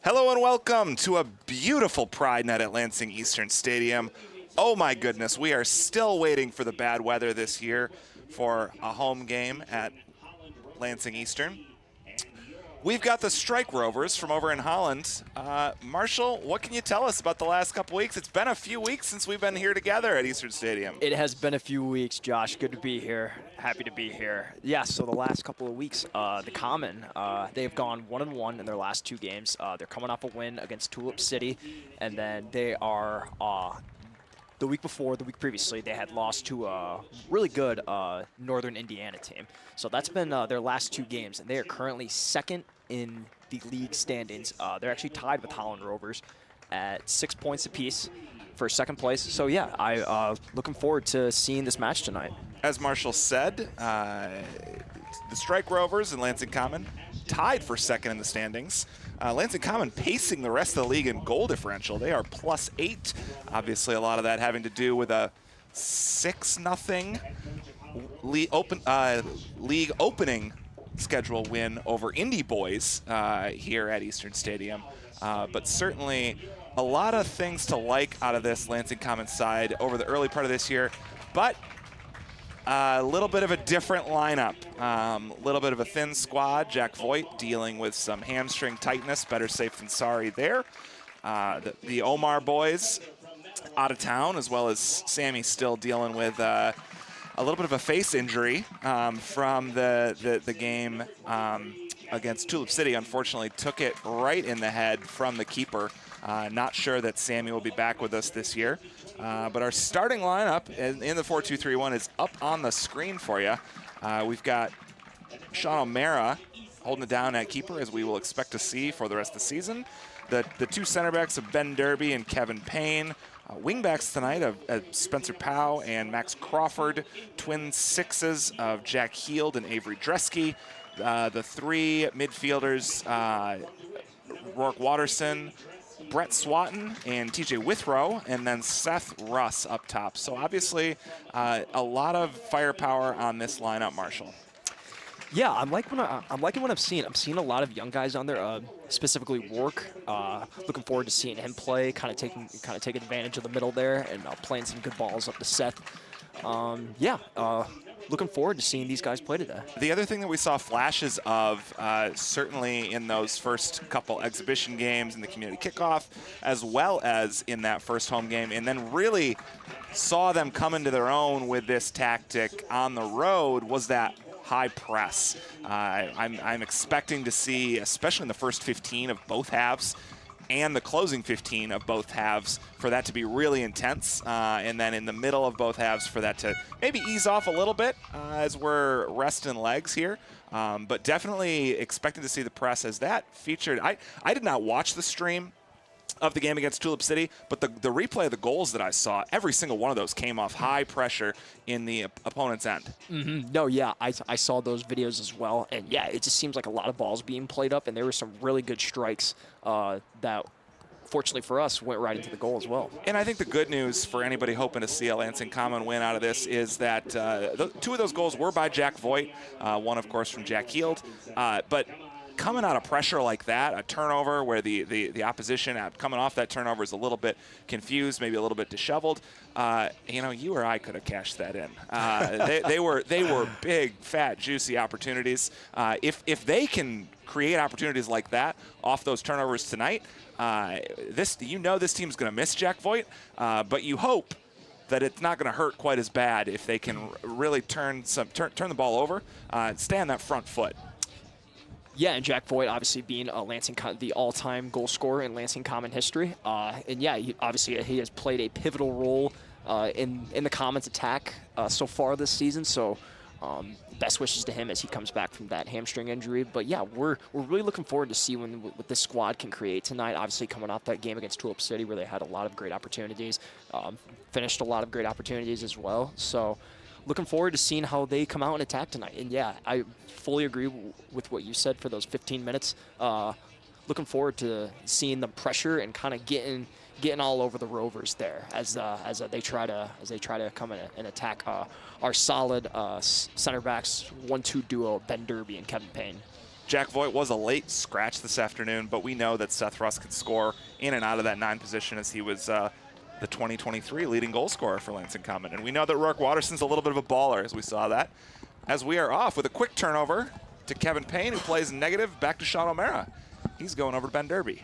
Hello and welcome to a beautiful Pride Night at Lansing Eastern Stadium. Oh my goodness, we are still waiting for the bad weather this year for a home game at Lansing Eastern. We've got the Strike Rovers from over in Holland. Marshall, what can you tell us about the last couple weeks? It's been a few weeks since we've been here together at Eastern Stadium. It has been a few weeks, Josh. Good to be here. Happy to be here. Yeah, so the last couple of weeks, the Common, they've gone 1-1 in their last two games. They're coming off a win against Tulip City, and then they are the week previously, they had lost to a really good Northern Indiana team. So that's been their last two games, and they are currently second in the league standings. They're actually tied with Holland Rovers at 6 points apiece for second place. So yeah, I looking forward to seeing this match tonight. As Marshall said, the Strike Rovers and Lansing Common tied for second in the standings. Lansing Common pacing the rest of the league in goal differential. They are +8. Obviously, a lot of that having to do with a 6-0 league opening schedule win over Indy Boys here at Eastern Stadium. But certainly a lot of things to like out of this Lansing Common side over the early part of this year. But a little bit of a different lineup, a little bit of a thin squad. Jack Voigt dealing with some hamstring tightness, better safe than sorry there. The Omar boys out of town, as well as Sammy still dealing with a little bit of a face injury from the game against Tulip City. Unfortunately, took it right in the head from the keeper. Not sure that Sammy will be back with us this year. But our starting lineup in the 4-2-3-1 is up on the screen for you. We've got Sean O'Mara holding it down at keeper, as we will expect to see for the rest of the season. The two center backs of Ben Derby and Kevin Payne. Wingbacks tonight of Spencer Powell and Max Crawford. Twin sixes of Jack Heald and Avery Dresky. The three midfielders, Rourke Watterson, Brett Swatton and TJ Withrow, and then Seth Russ up top. So obviously a lot of firepower on this lineup, Marshall. Yeah, I'm liking what I've seen. I'm seeing a lot of young guys on there, specifically Rourke. Looking forward to seeing him play, kind of take advantage of the middle there and playing some good balls up to Seth. Looking forward to seeing these guys play today. The other thing that we saw flashes of, certainly in those first couple exhibition games in the community kickoff, as well as in that first home game, and then really saw them come into their own with this tactic on the road, was that high press. I'm expecting to see, especially in the first 15 of both halves, and the closing 15 of both halves, for that to be really intense, and then in the middle of both halves for that to maybe ease off a little bit as we're resting legs here. But definitely expecting to see the press as that featured. I did not watch the stream of the game against Tulip City, but the replay of the goals that I saw, every single one of those came off high pressure in the opponent's end. No, yeah, I saw those videos as well, and yeah, it just seems like a lot of balls being played up, and there were some really good strikes that, fortunately for us, went right into the goal as well. And I think the good news for anybody hoping to see a Lansing Common win out of this is that two of those goals were by Jack Voigt, one, of course, from Jack Heald, but coming out of pressure like that, a turnover where the opposition coming off that turnover is a little bit confused, maybe a little bit disheveled. You or I could have cashed that in. They were big, fat, juicy opportunities. If they can create opportunities like that off those turnovers tonight, this team's going to miss Jack Voigt, but you hope that it's not going to hurt quite as bad if they can really turn the ball over, stay on that front foot. Yeah, and Jack Voigt obviously being the all-time goal scorer in Lansing Common history. And yeah, he has played a pivotal role in the Common's attack so far this season. So best wishes to him as he comes back from that hamstring injury. But yeah, we're really looking forward to see what this squad can create tonight. Obviously coming off that game against Tulip City where they had a lot of great opportunities, finished a lot of great opportunities as well. So looking forward to seeing how they come out and attack tonight. And yeah, I fully agree with what you said for those 15 minutes. Looking forward to seeing them pressure and kind of getting all over the Rovers there as they try to come in and attack our solid center backs 1-2 duo Ben Derby and Kevin Payne. Jack Voigt was a late scratch this afternoon, but we know that Seth Russ could score in and out of that 9 position as he was the 2023 leading goal scorer for Lansing Common. And we know that Rourke Watterson's a little bit of a baller, as we saw that. As we are off with a quick turnover to Kevin Payne, who plays negative, back to Sean O'Mara. He's going over to Ben Derby.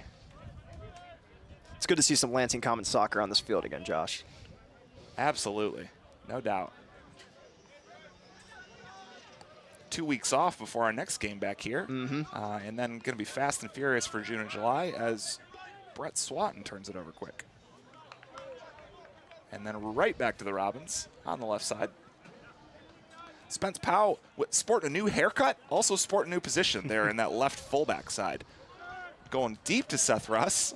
It's good to see some Lansing Common soccer on this field again, Josh. Absolutely, no doubt. 2 weeks off before our next game back here. And then going to be fast and furious for June and July as Brett Swatton turns it over quick. And then right back to the Robins on the left side. Spence Powell sporting a new haircut, also sporting a new position there in that left fullback side. Going deep to Seth Russ.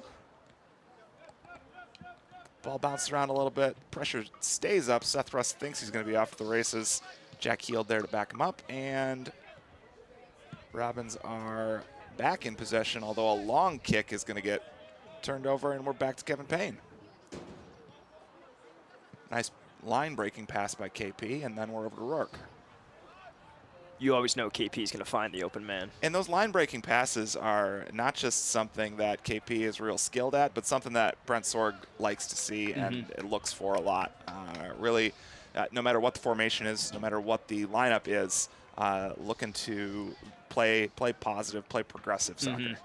Ball bounced around a little bit. Pressure stays up. Seth Russ thinks he's going to be off to the races. Jack Heald there to back him up. And Robins are back in possession, although a long kick is going to get turned over, and we're back to Kevin Payne. Nice line-breaking pass by KP, and then we're over to Rourke. You always know KP is going to find the open man. And those line-breaking passes are not just something that KP is real skilled at, but something that Brent Sorg likes to see and it looks for a lot. Really, no matter what the formation is, no matter what the lineup is, looking to play positive, play progressive soccer.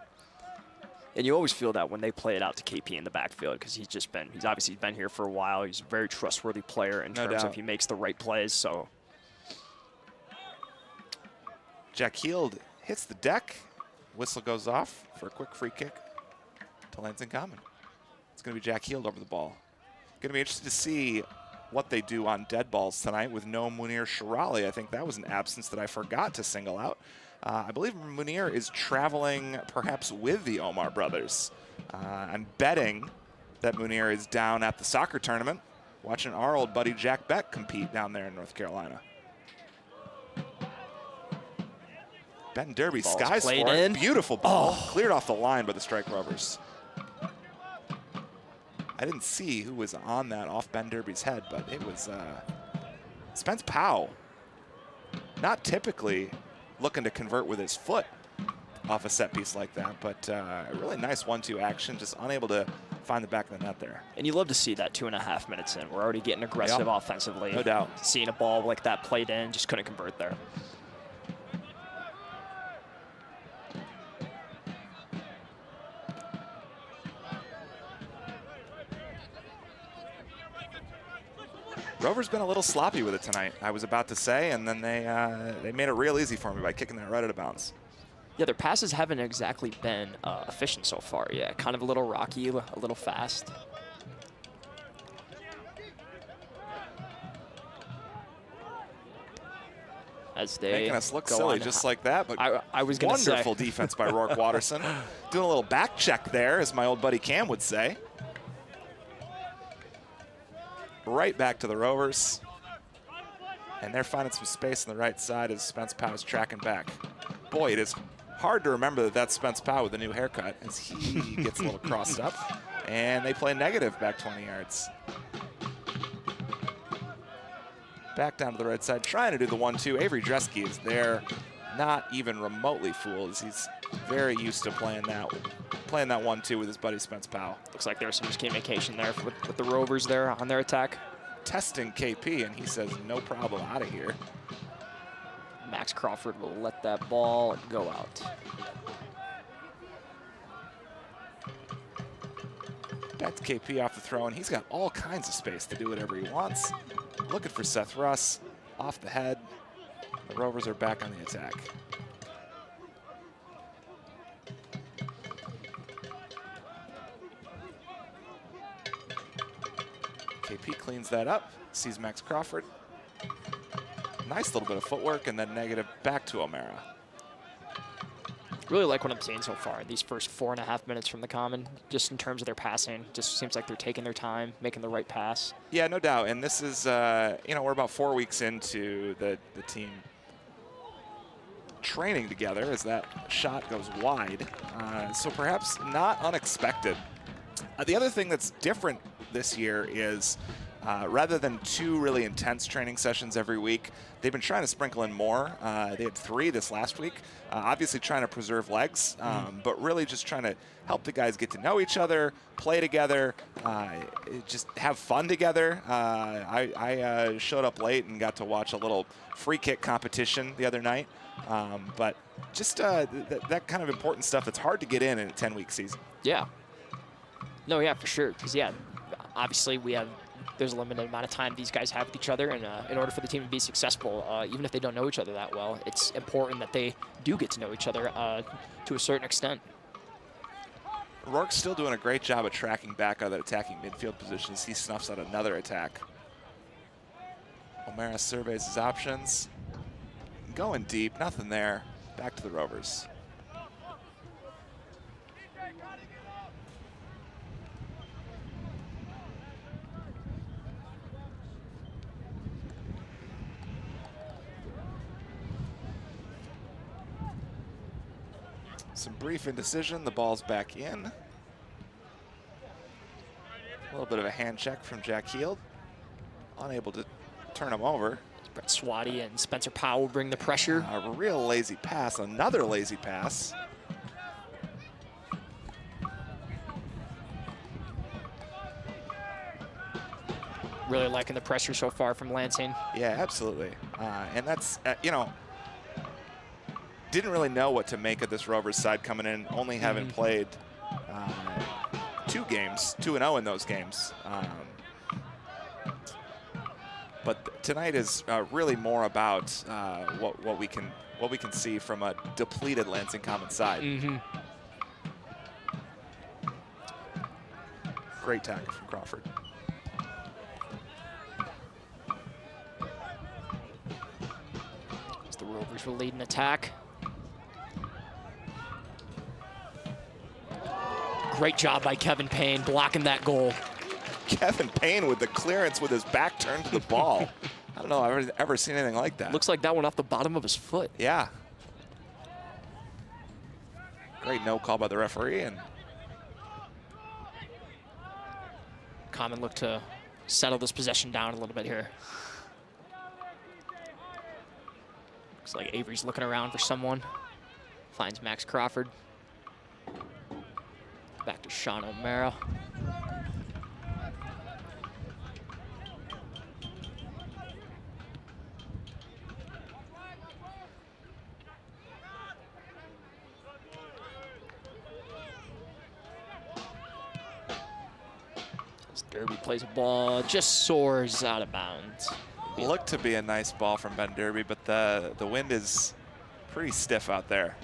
And you always feel that when they play it out to KP in the backfield, because he's obviously been here for a while. He's a very trustworthy player in terms of he makes the right plays. So Jack Heald hits the deck. Whistle goes off for a quick free kick to Lansing Common. It's going to be Jack Heald over the ball. Going to be interested to see what they do on dead balls tonight with no Munir Shirali. I think that was an absence that I forgot to single out. I believe Munir is traveling perhaps with the Omar brothers. I'm betting that Munir is down at the soccer tournament watching our old buddy Jack Beck compete down there in North Carolina. Ben Derby skies for it. Beautiful ball. Cleared off the line by the Strike Rovers. I didn't see who was on that off Ben Derby's head, but it was Spence Powell. Not typically looking to convert with his foot off a set piece like that, but a really nice 1-2 action, just unable to find the back of the net there. And you love to see that 2.5 minutes in. We're already getting aggressive offensively. No doubt. Seeing a ball like that played in, just couldn't convert there. Rover's been a little sloppy with it tonight, I was about to say, and then they made it real easy for me by kicking that right out of bounds. Yeah, their passes haven't exactly been efficient so far. Yeah, kind of a little rocky, a little fast. As they making us look silly just like that, but I was gonna wonderful defense by Rourke Watterson. Doing a little back check there, as my old buddy Cam would say. Right back to the Rovers. And they're finding some space on the right side as Spence Powell's tracking back. Boy, it is hard to remember that that's Spence Powell with a new haircut as he gets a little crossed up. And they play negative back 20 yards. Back down to the right side, trying to do the 1-2. Avery Dresky is there, not even remotely fooled, as he's very used to playing that 1-2 with his buddy Spence Powell. Looks like there's some miscommunication there with the Rovers there on their attack. Testing KP, and he says, no problem, out of here. Max Crawford will let that ball go out. Back to KP off the throw, and he's got all kinds of space to do whatever he wants. Looking for Seth Russ, off the head. The Rovers are back on the attack. KP cleans that up, sees Max Crawford. Nice little bit of footwork, and then negative back to O'Mara. Really like what I'm seeing so far. These first 4.5 minutes from the Common, just in terms of their passing, just seems like they're taking their time, making the right pass. Yeah, no doubt. And this is, you know, we're about 4 weeks into the team training together as that shot goes wide. So perhaps not unexpected. The other thing that's different this year is Rather than 2 really intense training sessions every week, they've been trying to sprinkle in more. They had 3 this last week. Obviously trying to preserve legs, but really just trying to help the guys get to know each other, play together, just have fun together. I showed up late and got to watch a little free kick competition the other night. But just that kind of important stuff that's hard to get in a 10-week season. Yeah. No, yeah, for sure. Because, yeah, obviously there's a limited amount of time these guys have with each other. And in order for the team to be successful, even if they don't know each other that well, it's important that they do get to know each other to a certain extent. Rourke's still doing a great job of tracking back out of that attacking midfield positions. He snuffs out another attack. O'Mara surveys his options. Going deep, nothing there. Back to the Rovers. Some brief indecision, the ball's back in. A little bit of a hand check from Jack Heald. Unable to turn him over. Brett Swati and Spencer Powell bring the pressure. A real lazy pass, another lazy pass. Really liking the pressure so far from Lansing. Yeah, absolutely. And that's, you know, didn't really know what to make of this Rovers side coming in, only having played 2 games, 2-0 in those games. But tonight is really more about what we can see from a depleted Lansing Common side. Great tackle from Crawford. As the Rovers will lead an attack. Great job by Kevin Payne blocking that goal. Kevin Payne with the clearance with his back turned to the ball. I don't know I've ever seen anything like that. Looks like that went off the bottom of his foot. Yeah. Great no call by the referee. And Common look to settle this possession down a little bit here. Looks like Avery's looking around for someone. Finds Max Crawford. Back to Sean O'Mara. Derby plays a ball, just soars out of bounds. Looked to be a nice ball from Ben Derby, but the wind is pretty stiff out there.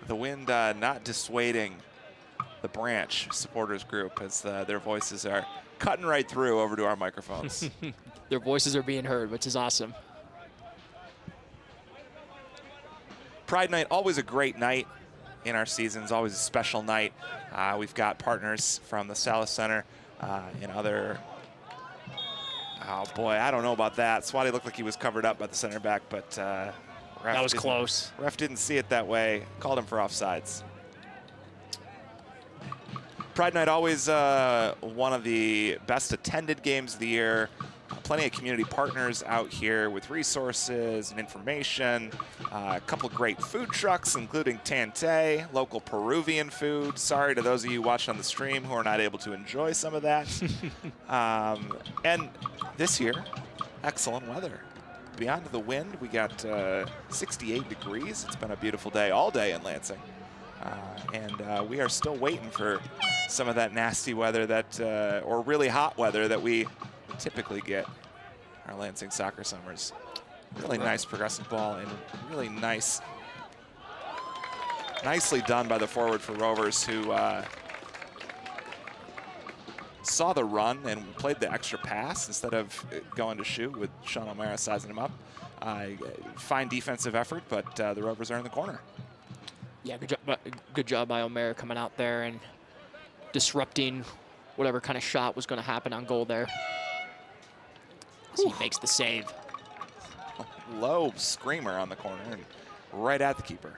The wind not dissuading the Branch supporters group as their voices are cutting right through over to our microphones. Their voices are being heard, which is awesome. Pride Night, always a great night in our seasons, always a special night. We've got partners from the Salas Center and other, oh boy, I don't know about that. Swati looked like he was covered up by the center back, but that was close. Ref didn't see it that way, called him for offsides. Pride Night, always one of the best attended games of the year. Plenty of community partners out here with resources and information. A couple of great food trucks, including Tante, local Peruvian food. Sorry to those of you watching on the stream who are not able to enjoy some of that. And this year, excellent weather. Beyond the wind, we got 68 degrees. It's been a beautiful day all day in Lansing. And we are still waiting for some of that nasty weather that, or really hot weather that we typically get our Lansing soccer summers. Really nice progressive ball and really nicely done by the forward for Rovers, who saw the run and played the extra pass instead of going to shoot with Sean O'Mara sizing him up. Fine defensive effort, but the Rovers are in the corner. Yeah, good job by O'Mara coming out there and disrupting whatever kind of shot was going to happen on goal there. As he makes the save. low screamer on the corner and right at the keeper.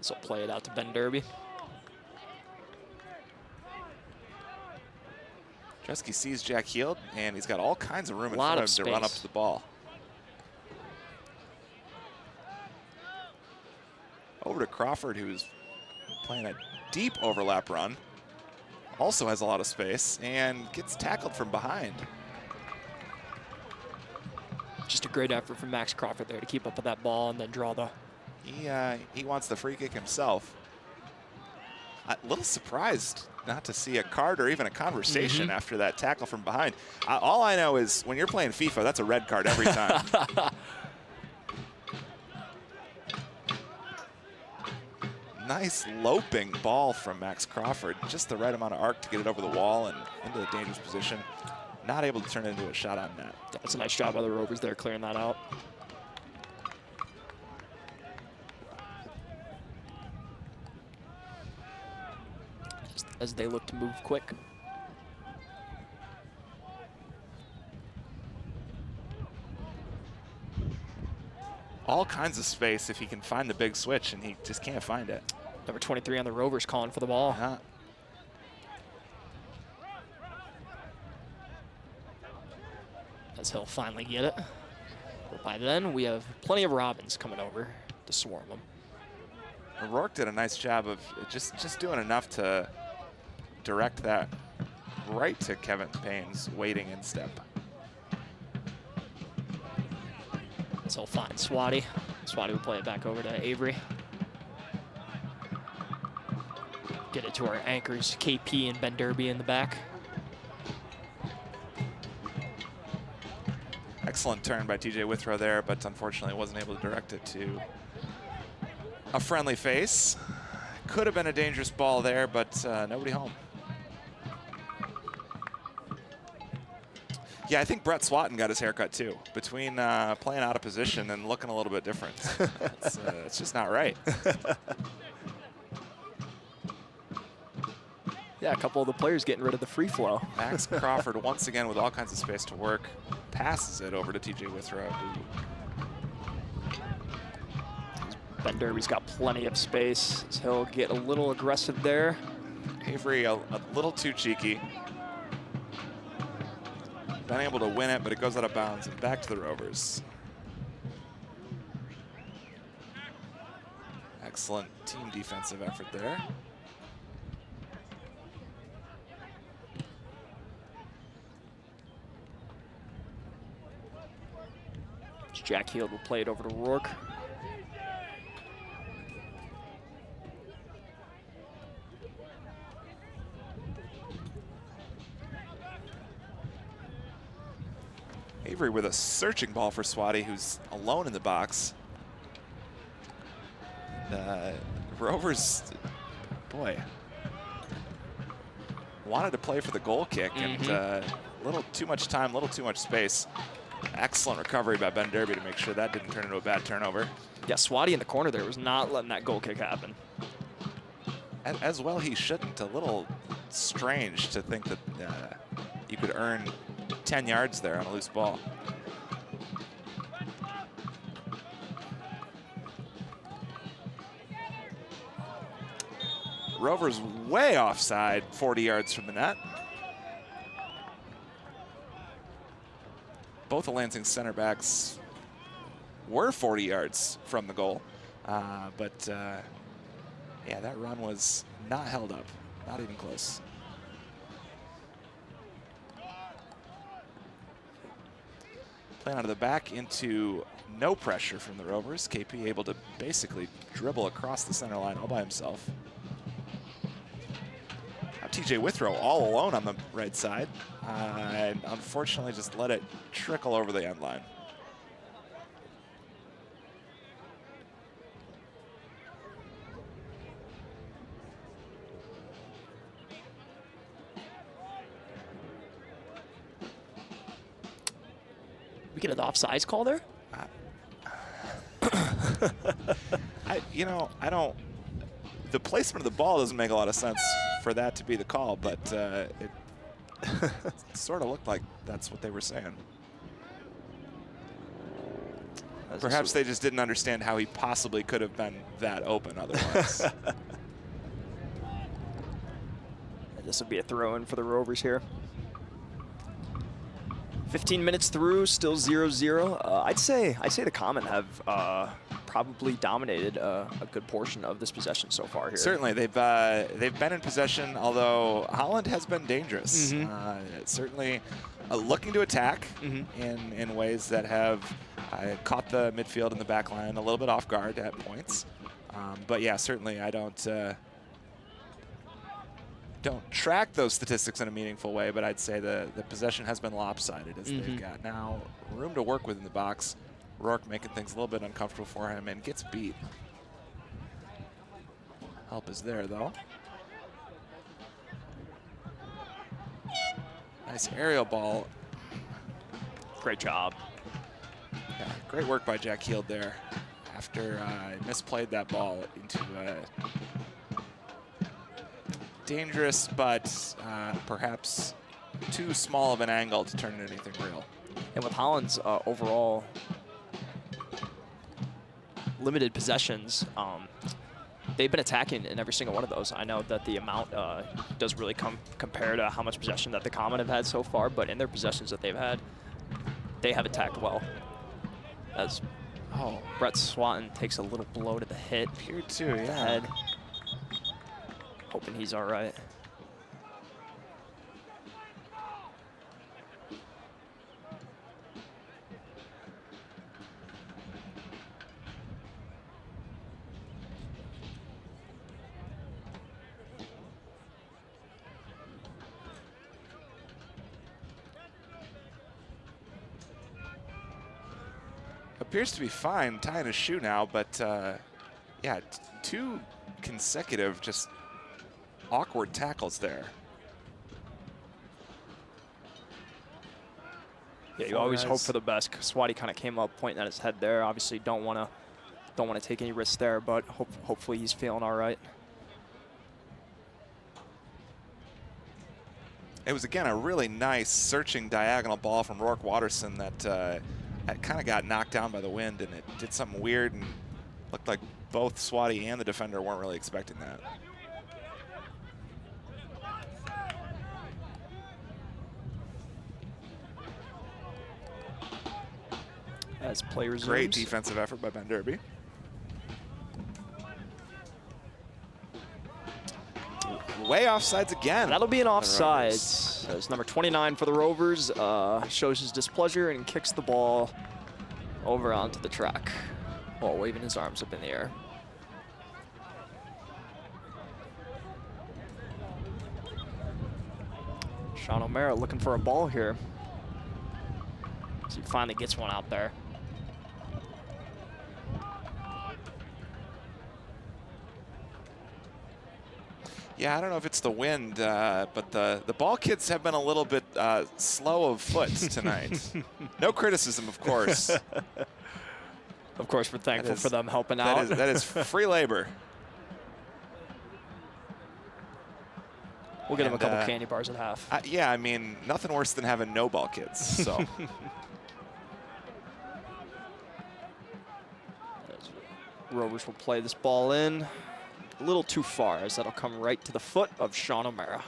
So play it out to Ben Derby. Jesky sees Jack Heald, and he's got all kinds of room in front of him to run up to the ball. Over to Crawford, who's playing a deep overlap run. Also has a lot of space and gets tackled from behind. Just a great effort from Max Crawford there to keep up with that ball and then draw the... He wants the free kick himself. A little surprised not to see a card or even a conversation after that tackle from behind. All I know is when you're playing FIFA, that's a red card every time. Nice loping ball from Max Crawford. Just the right amount of arc to get it over the wall and into the dangerous position. Not able to turn it into a shot on net. That's a nice job by the Rovers there, clearing that out. Just as they look to move quick. All kinds of space if he can find the big switch, and he just can't find it. Number 23 on the Rovers calling for the ball. As he'll finally get it. But by then, we have plenty of Robins coming over to swarm him. O'Rourke did a nice job of just doing enough to direct that right to Kevin Payne's waiting instep. So he'll find Swati. Swati will play it back over to Avery. Get it to our anchors, KP and Ben Derby in the back. Excellent turn by TJ Withrow there, but unfortunately wasn't able to direct it to a friendly face. Could have been a dangerous ball there, but nobody home. Yeah, I think Brett Swatton got his haircut too. Between playing out of position and looking a little bit different. It's just not right. Yeah, a couple of the players getting rid of the free flow. Max Crawford once again with all kinds of space to work. Passes it over to TJ Withrow. Ben Derby's got plenty of space. So he'll get a little aggressive there. Avery a little too cheeky. Been able to win it, but it goes out of bounds and back to the Rovers. Excellent team defensive effort there. Jack Heald will play it over to Rourke. Avery with a searching ball for Swati, who's alone in the box. Rovers, boy, wanted to play for the goal kick, and a little too much time, a little too much space. Excellent recovery by Ben Derby to make sure that didn't turn into a bad turnover. Yeah, Swati in the corner there was not letting that goal kick happen. As well he shouldn't. A little strange to think that you could earn 10 yards there on a loose ball. Rovers way offside, 40 yards from the net. Both the Lansing center backs were 40 yards from the goal. Yeah, that run was not held up, not even close. Playing out of the back into no pressure from the Rovers. KP able to basically dribble across the center line all by himself. Now TJ Withrow all alone on the right side. And unfortunately just let it trickle over the end line. We get an offsides call there? I don't. The placement of the ball doesn't make a lot of sense for that to be the call, but it sort of looked like that's what they were saying. Perhaps they just didn't understand how he possibly could have been that open otherwise. This will be a throw-in for the Rovers here. 15 minutes through, still 0-0. I'd say the Common have probably dominated a good portion of this possession so far here. Certainly, they've been in possession, although Holland has been dangerous. Certainly looking to attack in ways that have caught the midfield and the back line a little bit off guard at points. But yeah, certainly I don't track those statistics in a meaningful way, but I'd say the possession has been lopsided as they've got now room to work with in the box. Rourke making things a little bit uncomfortable for him and gets beat. Help is there, though. Nice aerial ball. Great job. Yeah, great work by Jack Heald there after misplayed that ball into dangerous, but perhaps too small of an angle to turn into anything real. And with Holland's overall limited possessions, they've been attacking in every single one of those. I know that the amount does really compare to how much possession that the Common have had so far, but in their possessions that they've had, they have attacked well. As Brett Swatton takes a little blow to the hit. Here too, yeah. Head. Hoping he's all right. Appears to be fine, tying his shoe now, but yeah, two consecutive just awkward tackles there. Yeah, you always hope for the best. Swati kind of came up pointing at his head there. Obviously don't want to take any risks there, but hopefully he's feeling all right. It was, again, a really nice searching diagonal ball from Rourke Watterson that kind of got knocked down by the wind, and it did something weird and looked like both Swati and the defender weren't really expecting that. As play resumes. Great defensive effort by Ben Derby. Way offsides again. That'll be an offsides. As number 29 for the Rovers shows his displeasure and kicks the ball over onto the track while waving his arms up in the air. Sean O'Mara looking for a ball here. So he finally gets one out there. Yeah, I don't know if it's the wind, but the ball kids have been a little bit slow of foot tonight. No criticism, of course. Of course, we're thankful for them helping out. That is free labor. We'll get them a couple candy bars at half. Yeah, I mean, nothing worse than having no ball kids. So. Rovers will play this ball in. A little too far, as that'll come right to the foot of Sean O'Mara.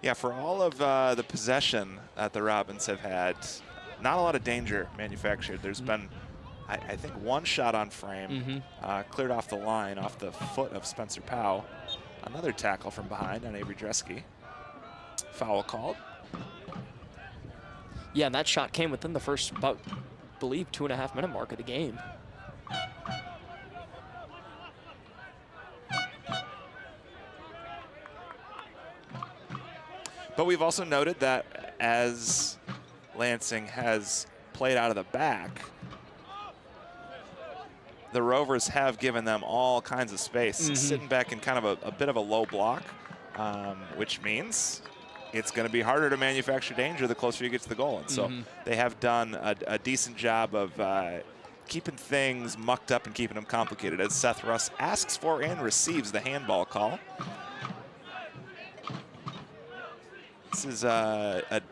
Yeah, for all of the possession that the Robins have had, not a lot of danger manufactured. There's been, I think, one shot on frame, cleared off the line, off the foot of Spencer Powell. Another tackle from behind on Avery Dresky. Foul called. Yeah, and that shot came within the first, about, I believe, 2.5 minute mark of the game. But we've also noted that as Lansing has played out of the back, the Rovers have given them all kinds of space, sitting back in kind of a bit of a low block, which means it's going to be harder to manufacture danger the closer you get to the goal. And so they have done a decent job of keeping things mucked up and keeping them complicated as Seth Russ asks for and receives the handball call. This is a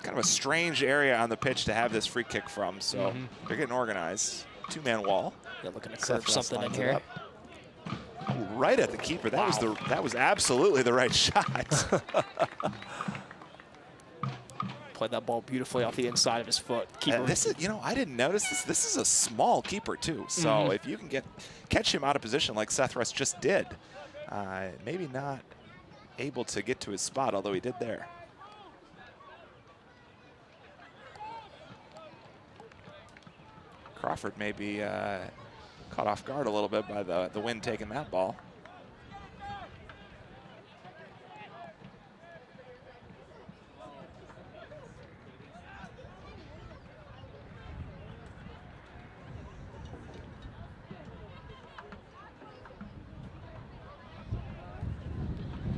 kind of a strange area on the pitch to have this free kick from, so they're getting organized. Two-man wall. Yeah, looking to curve something in here. Oh, right at the keeper. That was absolutely the right shot. Played that ball beautifully off the inside of his foot. Keeper. This is, you know, I didn't notice this. This is a small keeper too. So if you can catch him out of position like Seth Russ just did, maybe not able to get to his spot, although he did there. Crawford may be caught off guard a little bit by the wind taking that ball.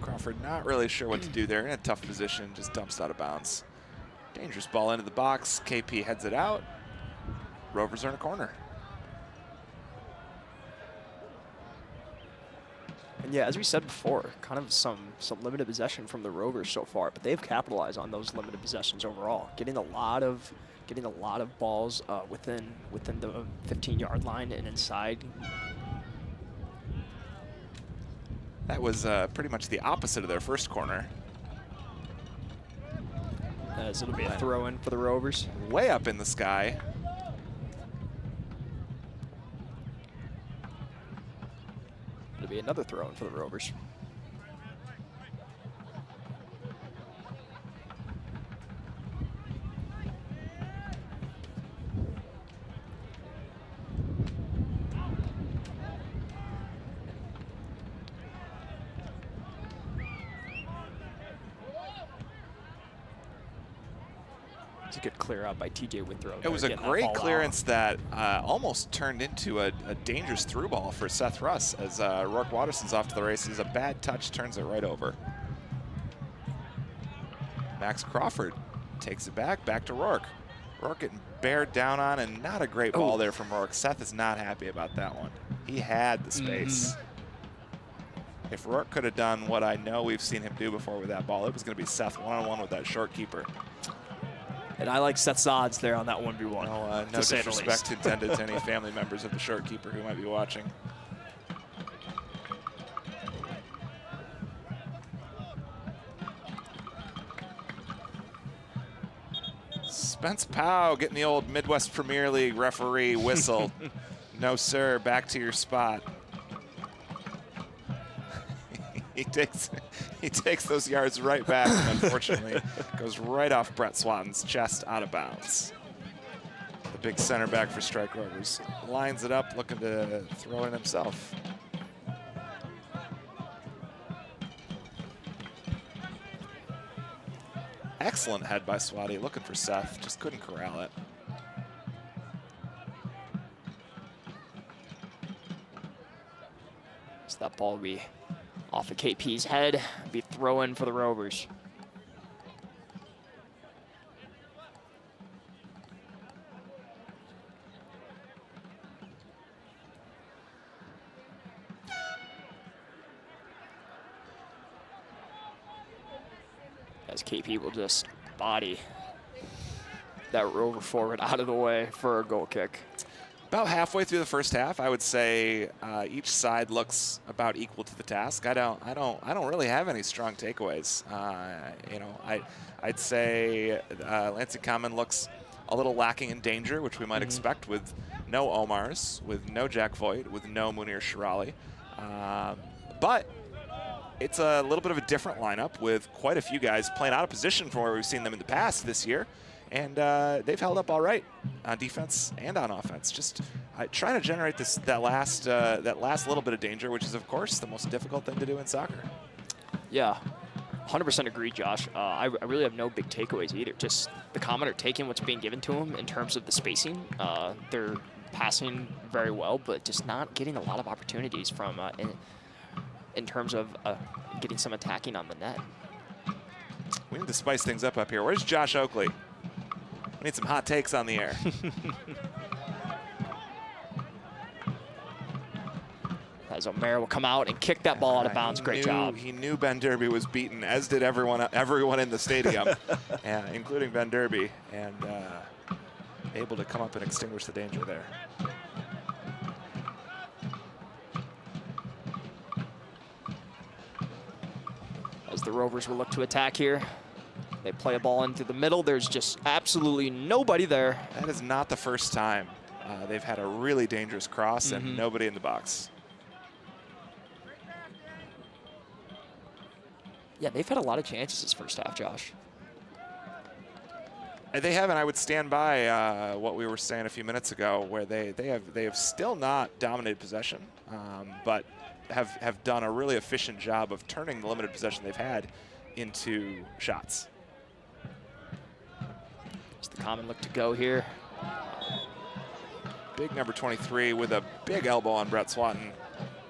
Crawford not really sure what to do there. In a tough position, just dumps out of bounds. Dangerous ball into the box. KP heads it out. Rovers are in a corner. And yeah, as we said before, kind of some limited possession from the Rovers so far, but they've capitalized on those limited possessions overall, getting a lot of balls within the 15-yard line and inside. That was pretty much the opposite of their first corner. As it'll be a throw-in for the Rovers. Way up in the sky. It'll be another throw-in for the Rovers. It's a good clear out by TJ Withrow. It was a great clearance that almost turned into a dangerous through ball for Seth Russ as Rourke Waterson's off to the races. A bad touch turns it right over. Max Crawford takes it back to Rourke. Rourke getting bared down on, and not a great ball there from Rourke. Seth is not happy about that one. He had the space. If Rourke could have done what I know we've seen him do before with that ball, it was going to be Seth one-on-one with that short keeper. And I like Seth's odds there on that 1v1. No disrespect intended to any family members of the short keeper who might be watching. Spence Powell getting the old Midwest Premier League referee whistle. No, sir, back to your spot. He takes those yards right back, and unfortunately goes right off Brett Swatton's chest out of bounds. The big center back for Strike Rovers lines it up, looking to throw in himself. Excellent head by Swatty, looking for Seth, just couldn't corral it. So that ball will be off of KP's head, be throw-in for the Rovers. As KP will just body that Rover forward out of the way for a goal kick. About halfway through the first half, I would say each side looks about equal to the task. I don't really have any strong takeaways. I'd say Lansing Common looks a little lacking in danger, which we might expect with no Omars, with no Jack Voigt, with no Munir Shirali. But it's a little bit of a different lineup with quite a few guys playing out of position from where we've seen them in the past this year. And they've held up all right on defense and on offense. Just trying to generate that last little bit of danger, which is, of course, the most difficult thing to do in soccer. Yeah, 100% agree, Josh. I really have no big takeaways either. Just the Common are taking what's being given to them in terms of the spacing. They're passing very well, but just not getting a lot of opportunities from in terms of getting some attacking on the net. We need to spice things up here. Where's Josh Oakley? We need some hot takes on the air. as O'Mara will come out and kick that ball out of bounds. Great job. He knew Ben Derby was beaten, as did everyone in the stadium, including Ben Derby, and able to come up and extinguish the danger there. As the Rovers will look to attack here. They play a ball into the middle. There's just absolutely nobody there. That is not the first time they've had a really dangerous cross and nobody in the box. Yeah, they've had a lot of chances this first half, Josh. They have, and I would stand by what we were saying a few minutes ago, where they have still not dominated possession, but have done a really efficient job of turning the limited possession they've had into shots. It's the Common look to go here. Big number 23 with a big elbow on Brett Swatton.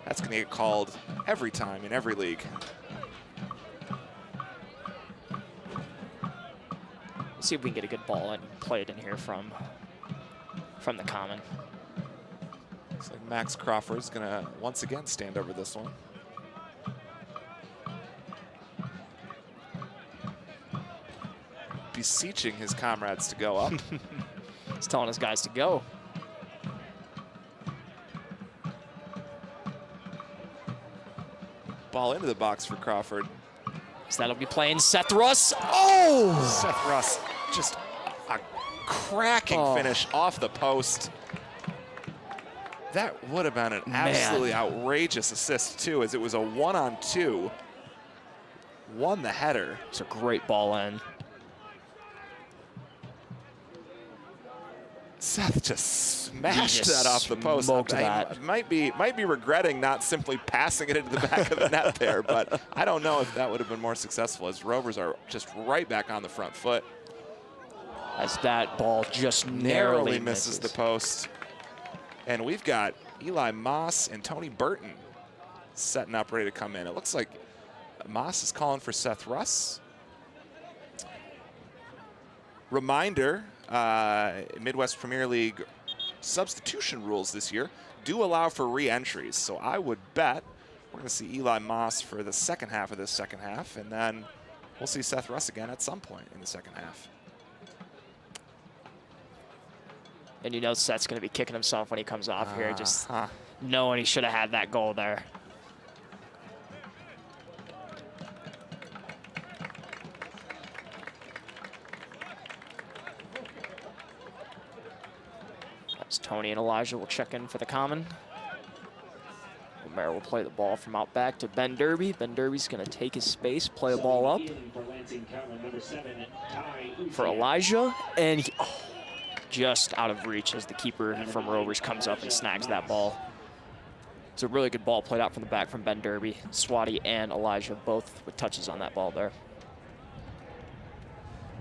That's going to get called every time in every league. Let's see if we can get a good ball and play it in here from the Common. Looks like Max Crawford's going to once again stand over this one. Beseeching his comrades to go up. He's telling his guys to go. Ball into the box for Crawford. So that'll be playing Seth Russ. Oh! Seth Russ, just a cracking finish off the post. That would have been an absolutely outrageous assist, too, as it was a 1-on-2. Won the header. It's a great ball in. Seth just smashed that off the post. That. Might be regretting not simply passing it into the back of the net there, but I don't know if that would have been more successful, as Rovers are just right back on the front foot. As that ball just narrowly misses the post. And we've got Eli Moss and Tony Burton setting up, ready to come in. It looks like Moss is calling for Seth Russ. Reminder, Midwest Premier League substitution rules this year do allow for re-entries. So I would bet we're going to see Eli Moss for the second half of this second half, and then we'll see Seth Russ again at some point in the second half. And you know Seth's going to be kicking himself when he comes off here, just knowing he should have had that goal there. Tony and Elijah will check in for the Common. O'Mara will play the ball from out back to Ben Derby. Ben Derby's going to take his space, play a ball up for Elijah, and just out of reach as the keeper from Rovers comes up and snags that ball. It's a really good ball played out from the back from Ben Derby. Swatty and Elijah both with touches on that ball there.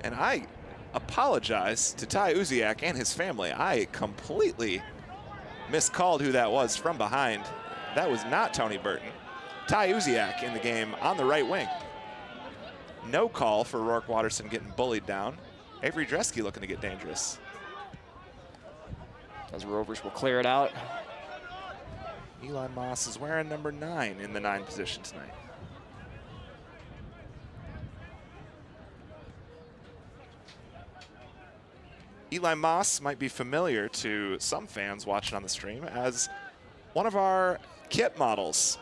And I apologize to Ty Uziak and his family. I completely miscalled who that was from behind. That was not Tony Burton. Ty Uziak in the game on the right wing. No call for Rourke Watterson getting bullied down. Avery Dresky looking to get dangerous. As Rovers will clear it out. Eli Moss is wearing number 9 in the 9 position tonight. Eli Moss might be familiar to some fans watching on the stream as one of our kit models.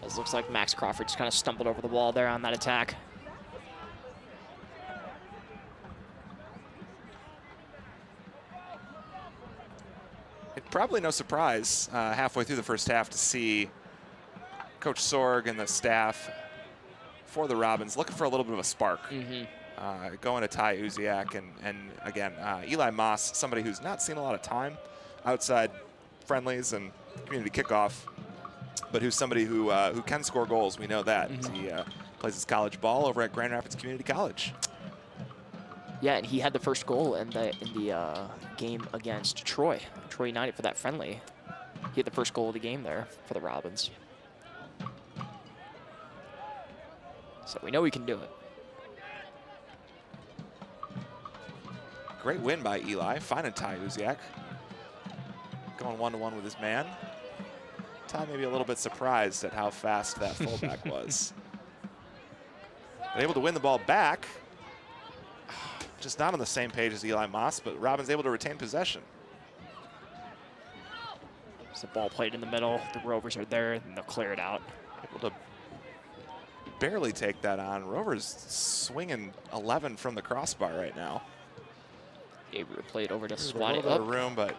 It looks like Max Crawford just kind of stumbled over the wall there on that attack. It's probably no surprise halfway through the first half to see Coach Sorg and the staff for the Robins looking for a little bit of a spark. Going to Ty Uziak and again, Eli Moss, somebody who's not seen a lot of time outside friendlies and community kickoff, but who's somebody who can score goals. We know that. He plays his college ball over at Grand Rapids Community College. Yeah, and he had the first goal in the game against Troy United for that friendly. He had the first goal of the game there for the Robins. So we know he can do it. Great win by Eli, finding Ty Uziak. Going one-to-one with his man. Ty maybe a little bit surprised at how fast that fullback was. But able to win the ball back. Just not on the same page as Eli Moss, but Robin's able to retain possession. There's the ball played in the middle. The Rovers are there, and they'll clear it out. Able to barely take that on. Rovers swinging 11 from the crossbar right now. Able to play it over to There's a Swat little it bit up. of room, but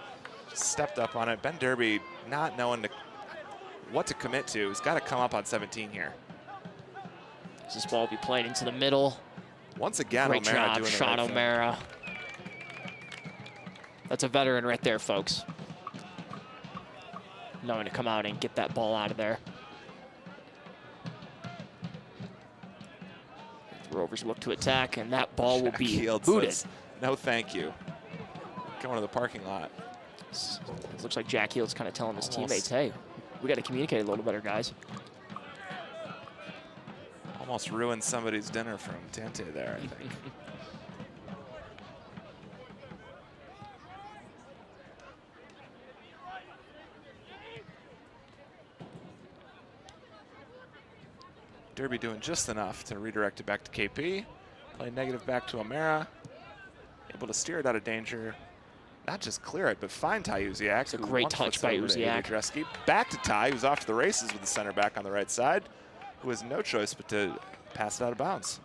stepped up on it. Ben Derby not knowing what to commit to. He's got to come up on 17 here. This ball will be played into the middle. Once again, Great O'Mara job, doing the Sean right thing. O'Mara. That's a veteran right there, folks. Knowing to come out and get that ball out of there. The Rovers look to attack, and that ball will Jack be Fields booted. says, no, thank you. Going to the parking lot. It looks like Jack Hield's kind of telling his Almost. teammates, hey, we got to communicate a little better, guys. Almost ruined somebody's dinner from Tante there, I think. Derby doing just enough to redirect it back to KP. Play negative back to O'Mara. Able to steer it out of danger. Not just clear it, but find Ty Uziak. It's a great touch by Uziak. Back to Ty, who's off to the races with the center back on the right side, who has no choice but to pass it out of bounds.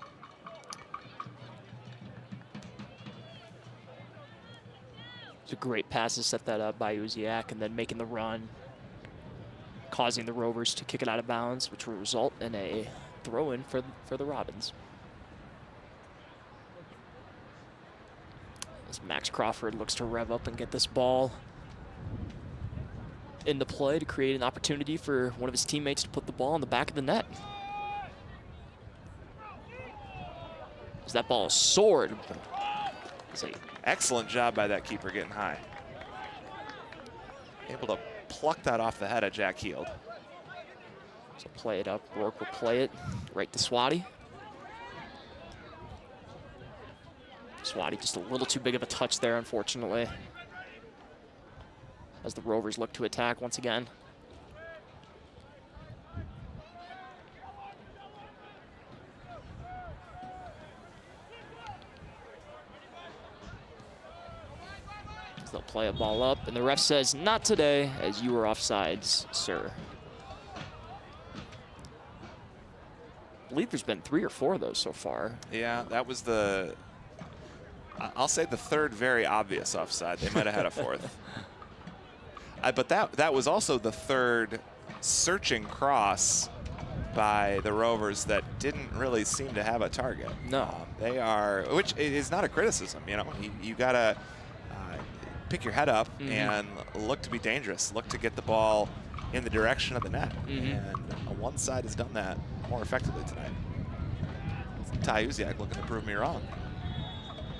It's a great pass to set that up by Uziak, and then making the run, causing the Rovers to kick it out of bounds, which will result in a throw-in for the Robins. As Max Crawford looks to rev up and get this ball into play to create an opportunity for one of his teammates to put the ball in the back of the net. As that ball is soared. Excellent job by that keeper getting high. Able to pluck that off the head of Jack Hield. So play it up. Rourke will play it right to Swati. Swati just a little too big of a touch there, unfortunately. As the Rovers look to attack once again. As they'll play a ball up, and the ref says, not today, as you were offsides, sir. I believe there's been 3 or 4 of those so far. Yeah, that was the, I'll say the third very obvious offside. They might have had a fourth. But that was also the third searching cross by the Rovers that didn't really seem to have a target. No. They are, which is not a criticism, you know. You gotta pick your head up and look to be dangerous. Look to get the ball in the direction of the net. And one side has done that more effectively tonight. Ty Uziak looking to prove me wrong.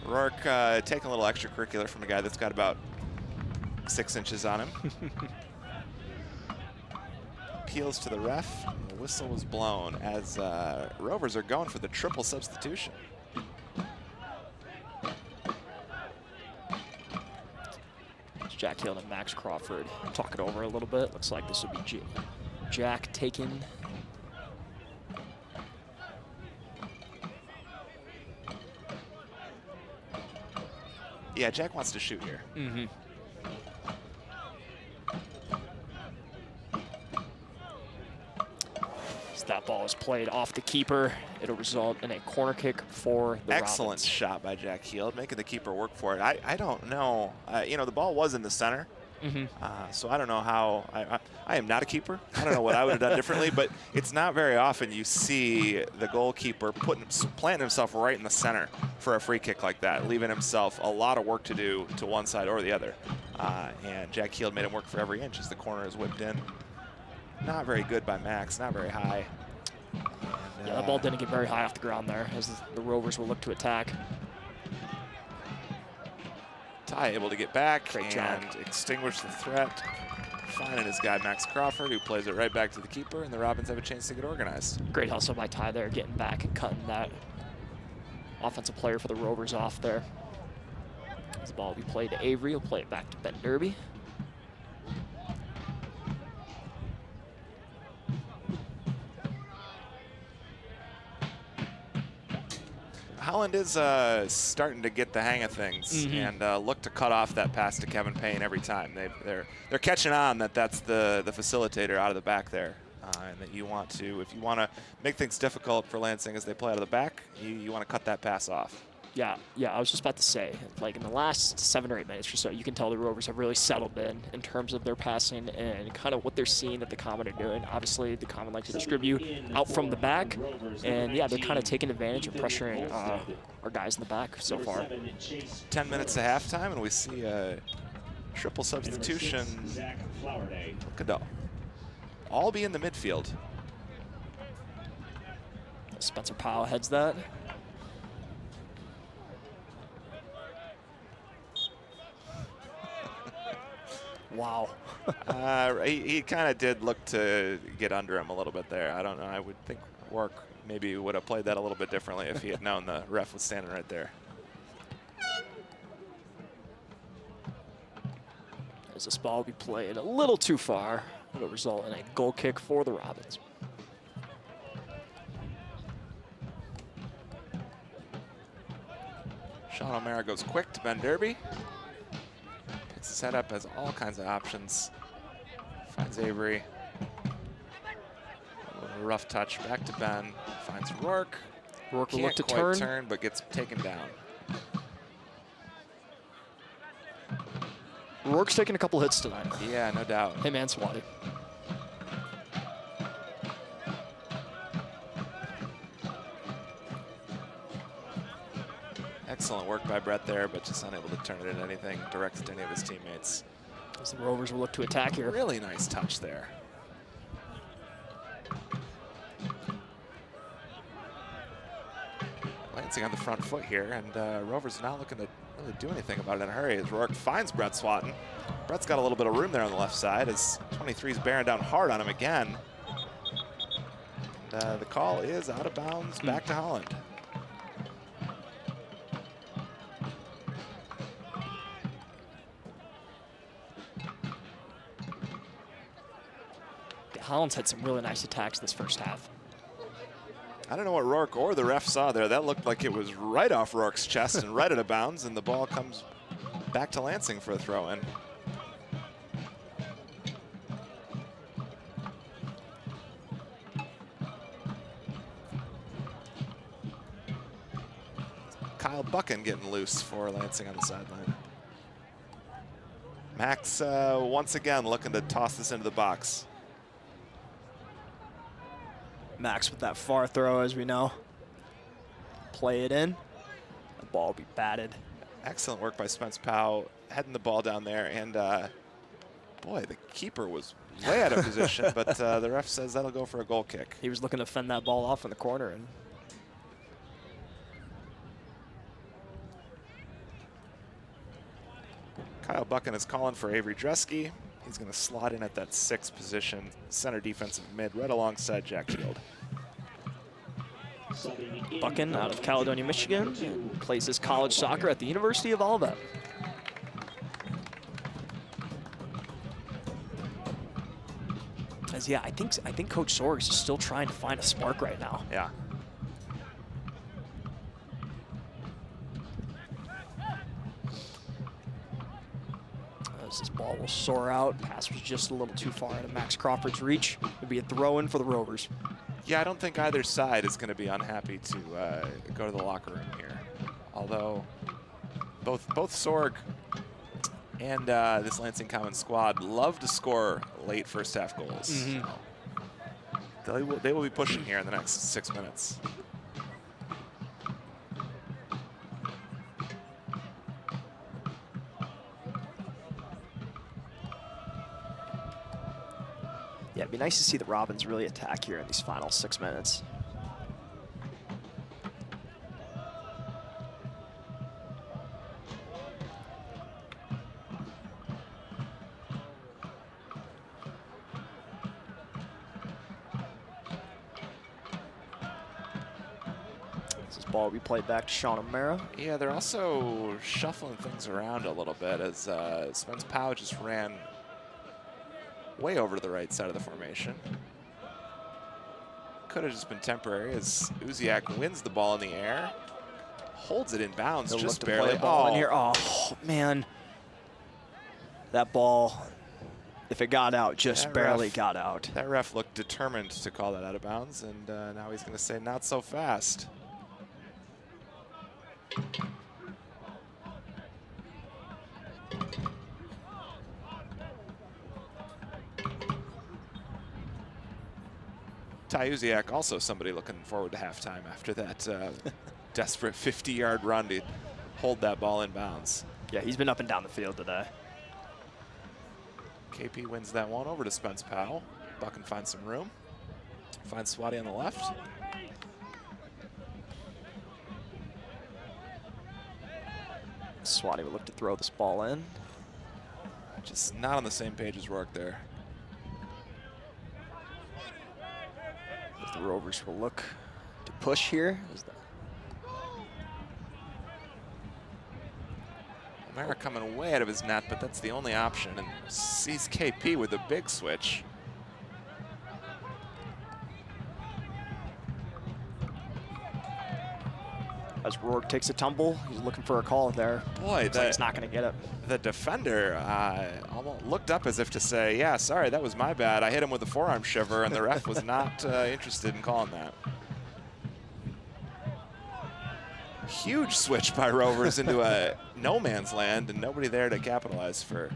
Rourke taking a little extracurricular from a guy that's got about 6 inches on him. Appeals to the ref. And the whistle was blown as Rovers are going for the triple substitution. Jack Hield and Max Crawford talk it over a little bit. Looks like this will be Jack taking. Yeah, Jack wants to shoot here. As that ball is played off the keeper, it'll result in a corner kick for the Excellent Robins. shot by Jack Hield, making the keeper work for it. I don't know. You know, the ball was in the center. So I don't know how. I am not a keeper. I don't know what I would have done differently, but it's not very often you see the goalkeeper planting himself right in the center for a free kick like that, leaving himself a lot of work to do to one side or the other. And Jack Hield made him work for every inch as the corner is whipped in. Not very good by Max, not very high. And, Yeah, the ball didn't get very high off the ground there as the Rovers will look to attack. Ty able to get back Great and job. extinguish the threat. Finding his guy Max Crawford, who plays it right back to the keeper, and the Robins have a chance to get organized. Great hustle by Ty there, getting back and cutting that offensive player for the Rovers off there. This ball will be played to Avery. He'll play it back to Ben Derby. Holland is starting to get the hang of things and look to cut off that pass to Kevin Payne every time. They're catching on that that's the facilitator out of the back there, and that you want to, if you want to make things difficult for Lansing as they play out of the back, you want to cut that pass off. Yeah, I was just about to say, like in the last 7 or 8 minutes or so, you can tell the Rovers have really settled in terms of their passing and kind of what they're seeing that the Common are doing. Obviously, the Common like to distribute out from the back, and yeah, they're kind of taking advantage of pressuring our guys in the back so far. 10 minutes to halftime, and we see a triple substitution. Could all be in the midfield. Spencer Powell heads that. Wow. He kind of did look to get under him a little bit there. I don't know. I would think Rourke maybe would have played that a little bit differently if he had known the ref was standing right there. As this ball will be played a little too far, it'll result in a goal kick for the Robins. Sean O'Mara goes quick to Ben Derby. Setup has all kinds of options. Finds Avery. A little rough touch back to Ben. Finds Rourke. Rourke will look to turn, but gets taken down. Rourke's taking a couple hits tonight. Yeah, no doubt. Him and Swati. Excellent work by Brett there, but just unable to turn it into anything directed to any of his teammates. As the Rovers will look to attack here. Really nice touch there. Lansing on the front foot here, and Rovers not looking to really do anything about it in a hurry as Rourke finds Brett Swatton. Brett's got a little bit of room there on the left side as 23's bearing down hard on him again. And, the call is out of bounds, back to Holland. Holland's had some really nice attacks this first half. I don't know what Rourke or the ref saw there. That looked like it was right off Rourke's chest and right out of bounds, and the ball comes back to Lansing for a throw-in. Kyle Buchan getting loose for Lansing on the sideline. Max once again looking to toss this into the box. Max with that far throw, as we know. Play it in. The ball will be batted. Excellent work by Spence Powell, heading the ball down there. And boy, the keeper was way out of position, but the ref says that'll go for a goal kick. He was looking to fend that ball off in the corner. And Kyle Buchan is calling for Avery Dresky. He's going to slot in at that 6th position, center defensive mid, right alongside Jack Field. Buchan out of Caledonia, Michigan, and plays his college soccer at the University of Olivet. As yeah, I think Coach Sorgs is still trying to find a spark right now. Yeah. This ball will soar out. Pass was just a little too far out of Max Crawford's reach. It'll be a throw-in for the Rovers. Yeah, I don't think either side is going to be unhappy to go to the locker room here. Although both Sorg and this Lansing Common squad love to score late first half goals. So they will be pushing here in the next 6 minutes. Yeah, it'd be nice to see the Robins really attack here in these final 6 minutes. Ball we played back to Sean O'Mara. Yeah, they're also shuffling things around a little bit as Spence Powell just ran way over to the right side of the formation. Could have just been temporary as Uziak wins the ball in the air, holds it in bounds, He'll just look to barely. play a ball in here. Oh, man. That ball, if it got out, just barely got out. That ref looked determined to call that out of bounds, and now he's going to say not so fast. Ty Uziak, also somebody looking forward to halftime after that desperate 50-yard run to hold that ball in bounds. Yeah, he's been up and down the field today. KP wins that one over to Spence Powell. Buchan finds some room. Finds Swati on the left. Swati would look to throw this ball in. Just not on the same page as Rourke there. The Rovers will look to push here. O'Mara coming way out of his net, but that's the only option, and sees KP with a big switch. As Rourke takes a tumble, he's looking for a call there. Boy, he's not going to get it. The defender almost looked up as if to say, yeah, sorry, that was my bad. I hit him with a forearm shiver, and the ref was not interested in calling that. Huge switch by Rovers into a no man's land, and nobody there to capitalize for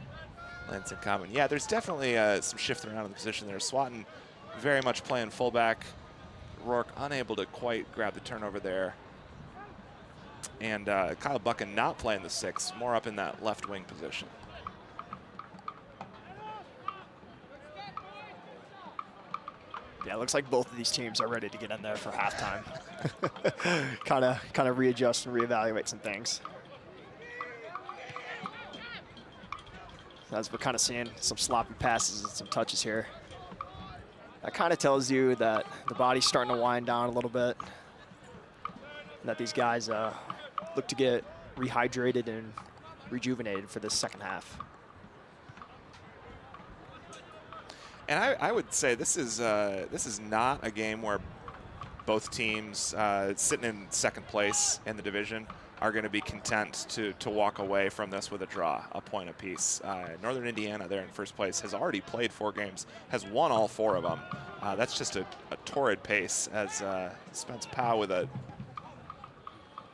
Lansing Common. Yeah, there's definitely some shifting around in the position there. Swatton very much playing fullback. Rourke unable to quite grab the turnover there. And Kyle Buchan not playing the 6, more up in that left wing position. Yeah, it looks like both of these teams are ready to get in there for halftime. kind of readjust and reevaluate some things. As we're kind of seeing some sloppy passes and some touches here. That kind of tells you that the body's starting to wind down a little bit. That these guys look to get rehydrated and rejuvenated for this second half. And I would say this is not a game where both teams sitting in second place in the division are going to be content to walk away from this with a draw, a point apiece. Northern Indiana, there in first place, has already played 4 games, has won all 4 of them. That's just a torrid pace as Spence Powell with a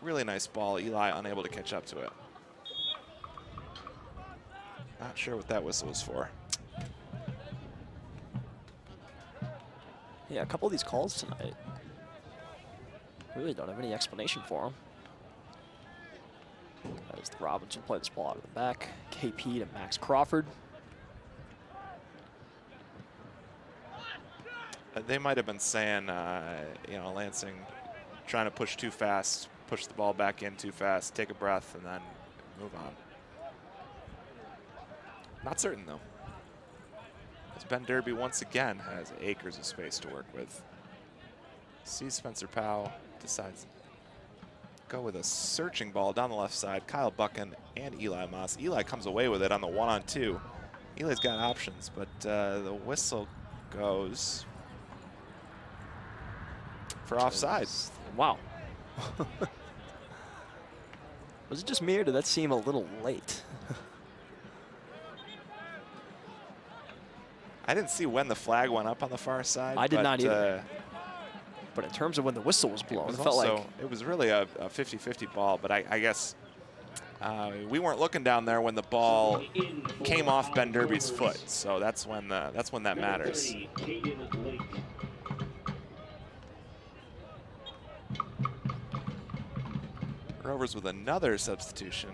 really nice ball. Eli unable to catch up to it. Not sure what that whistle was for. Yeah, a couple of these calls tonight really don't have any explanation for them. As the Robinson play this ball out of the back. KP to Max Crawford. They might have been saying, you know, Lansing trying to push too fast, push the ball back in too fast, take a breath, and then move on. Not certain, though. As Ben Derby once again has acres of space to work with. Sees Spencer Powell, decides to go with a searching ball down the left side. Kyle Buchan and Eli Moss. Eli comes away with it on the 1-on-2. Eli's got options, but the whistle goes for offside. Wow. Was it just me, or did that seem a little late? I didn't see when the flag went up on the far side. I did not either. But in terms of when the whistle was blown, it felt like it was really a 50-50 ball. But I guess we weren't looking down there when the ball came off Ben Derby's foot. So that's when that matters. Rovers with another substitution.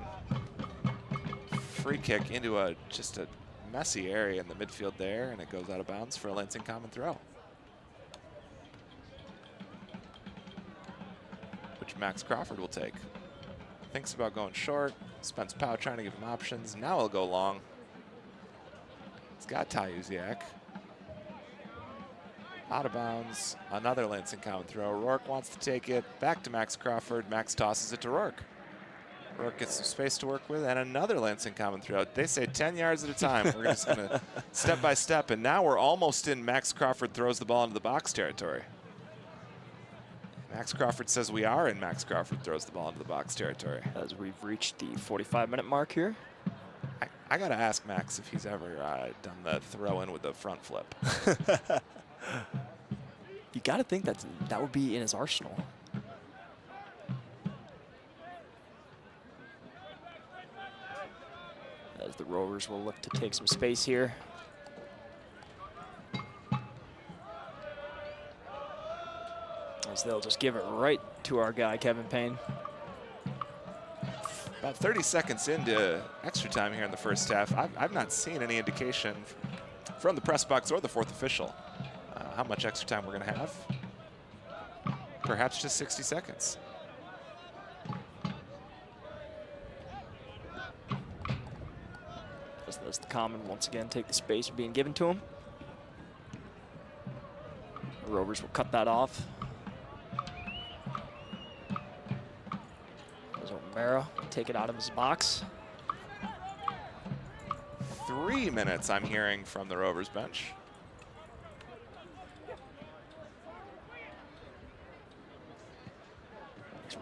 Free kick into just a messy area in the midfield there, and it goes out of bounds for a Lansing Common throw. Which Max Crawford will take. Thinks about going short. Spence Powell trying to give him options. Now he'll go long. He's got Ty Uziak. Out of bounds, another Lansing Common throw. Rourke wants to take it back to Max Crawford. Max tosses it to Rourke. Rourke gets some space to work with, and another Lansing Common throw. They say 10 yards at a time. We're just going to step by step, and now we're almost in Max Crawford throws the ball into the box territory. Max Crawford says we are in Max Crawford throws the ball into the box territory. As we've reached the 45-minute mark here. I got to ask Max if he's ever done the throw-in with the front flip. You got to think that would be in his arsenal. As the Rovers will look to take some space here. As they'll just give it right to our guy, Kevin Payne. About 30 seconds into extra time here in the first half. I've not seen any indication from the press box or the fourth official how much extra time we're going to have. Perhaps just 60 seconds. As the Common once again take the space being given to him. The Rovers will cut that off. As O'Mara take it out of his box. 3 minutes I'm hearing from the Rovers bench.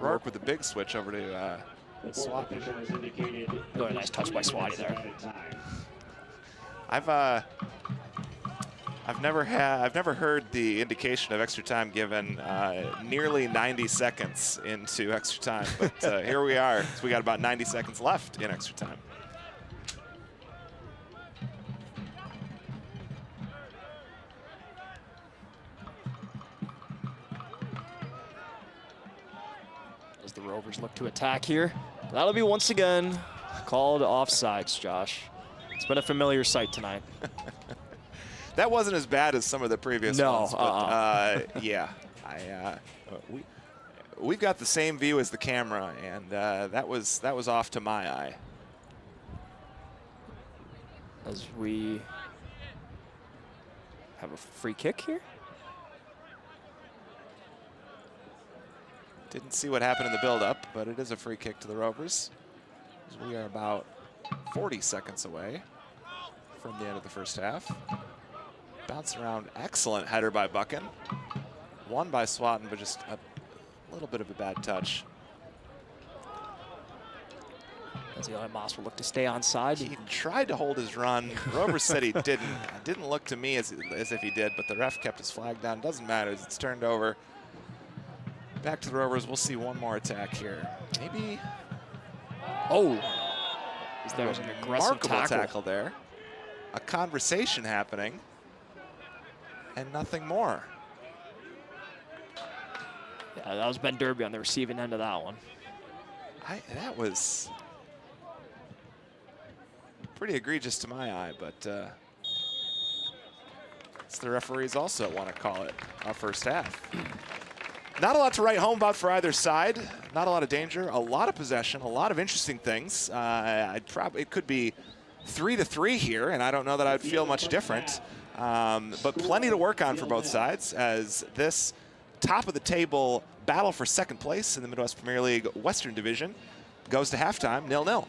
Rourke with the big switch over to Swat. Really nice touch by Swatty there. I've never heard the indication of extra time given nearly 90 seconds into extra time, but here we are. So we got about 90 seconds left in extra time. As the Rovers look to attack here. That'll be once again called offsides, Josh. It's been a familiar sight tonight. That wasn't as bad as some of the previous ones, but yeah, we've got the same view as the camera, and that was off to my eye. As we have a free kick here. Didn't see what happened in the build-up, but it is a free kick to the Rovers. We are about 40 seconds away from the end of the first half. Bounce around, excellent header by Buchan. Won by Swatton, but just a little bit of a bad touch. As Eli Moss will look to stay onside. He tried to hold his run. Rovers said he didn't. It didn't look to me as if he did, but the ref kept his flag down. Doesn't matter as it's turned over. Back to the Rovers. We'll see one more attack here. Maybe. Oh, there was an aggressive remarkable tackle there. A conversation happening, and nothing more. Yeah, that was Ben Derby on the receiving end of that one. That was pretty egregious to my eye, but it's the referees also want to call it our first half. Not a lot to write home about for either side. Not a lot of danger, a lot of possession, a lot of interesting things. It could be 3-3 here, and I don't know that I'd feel much different. But plenty to work on for both sides as this top of the table battle for second place in the Midwest Premier League Western Division goes to halftime 0-0.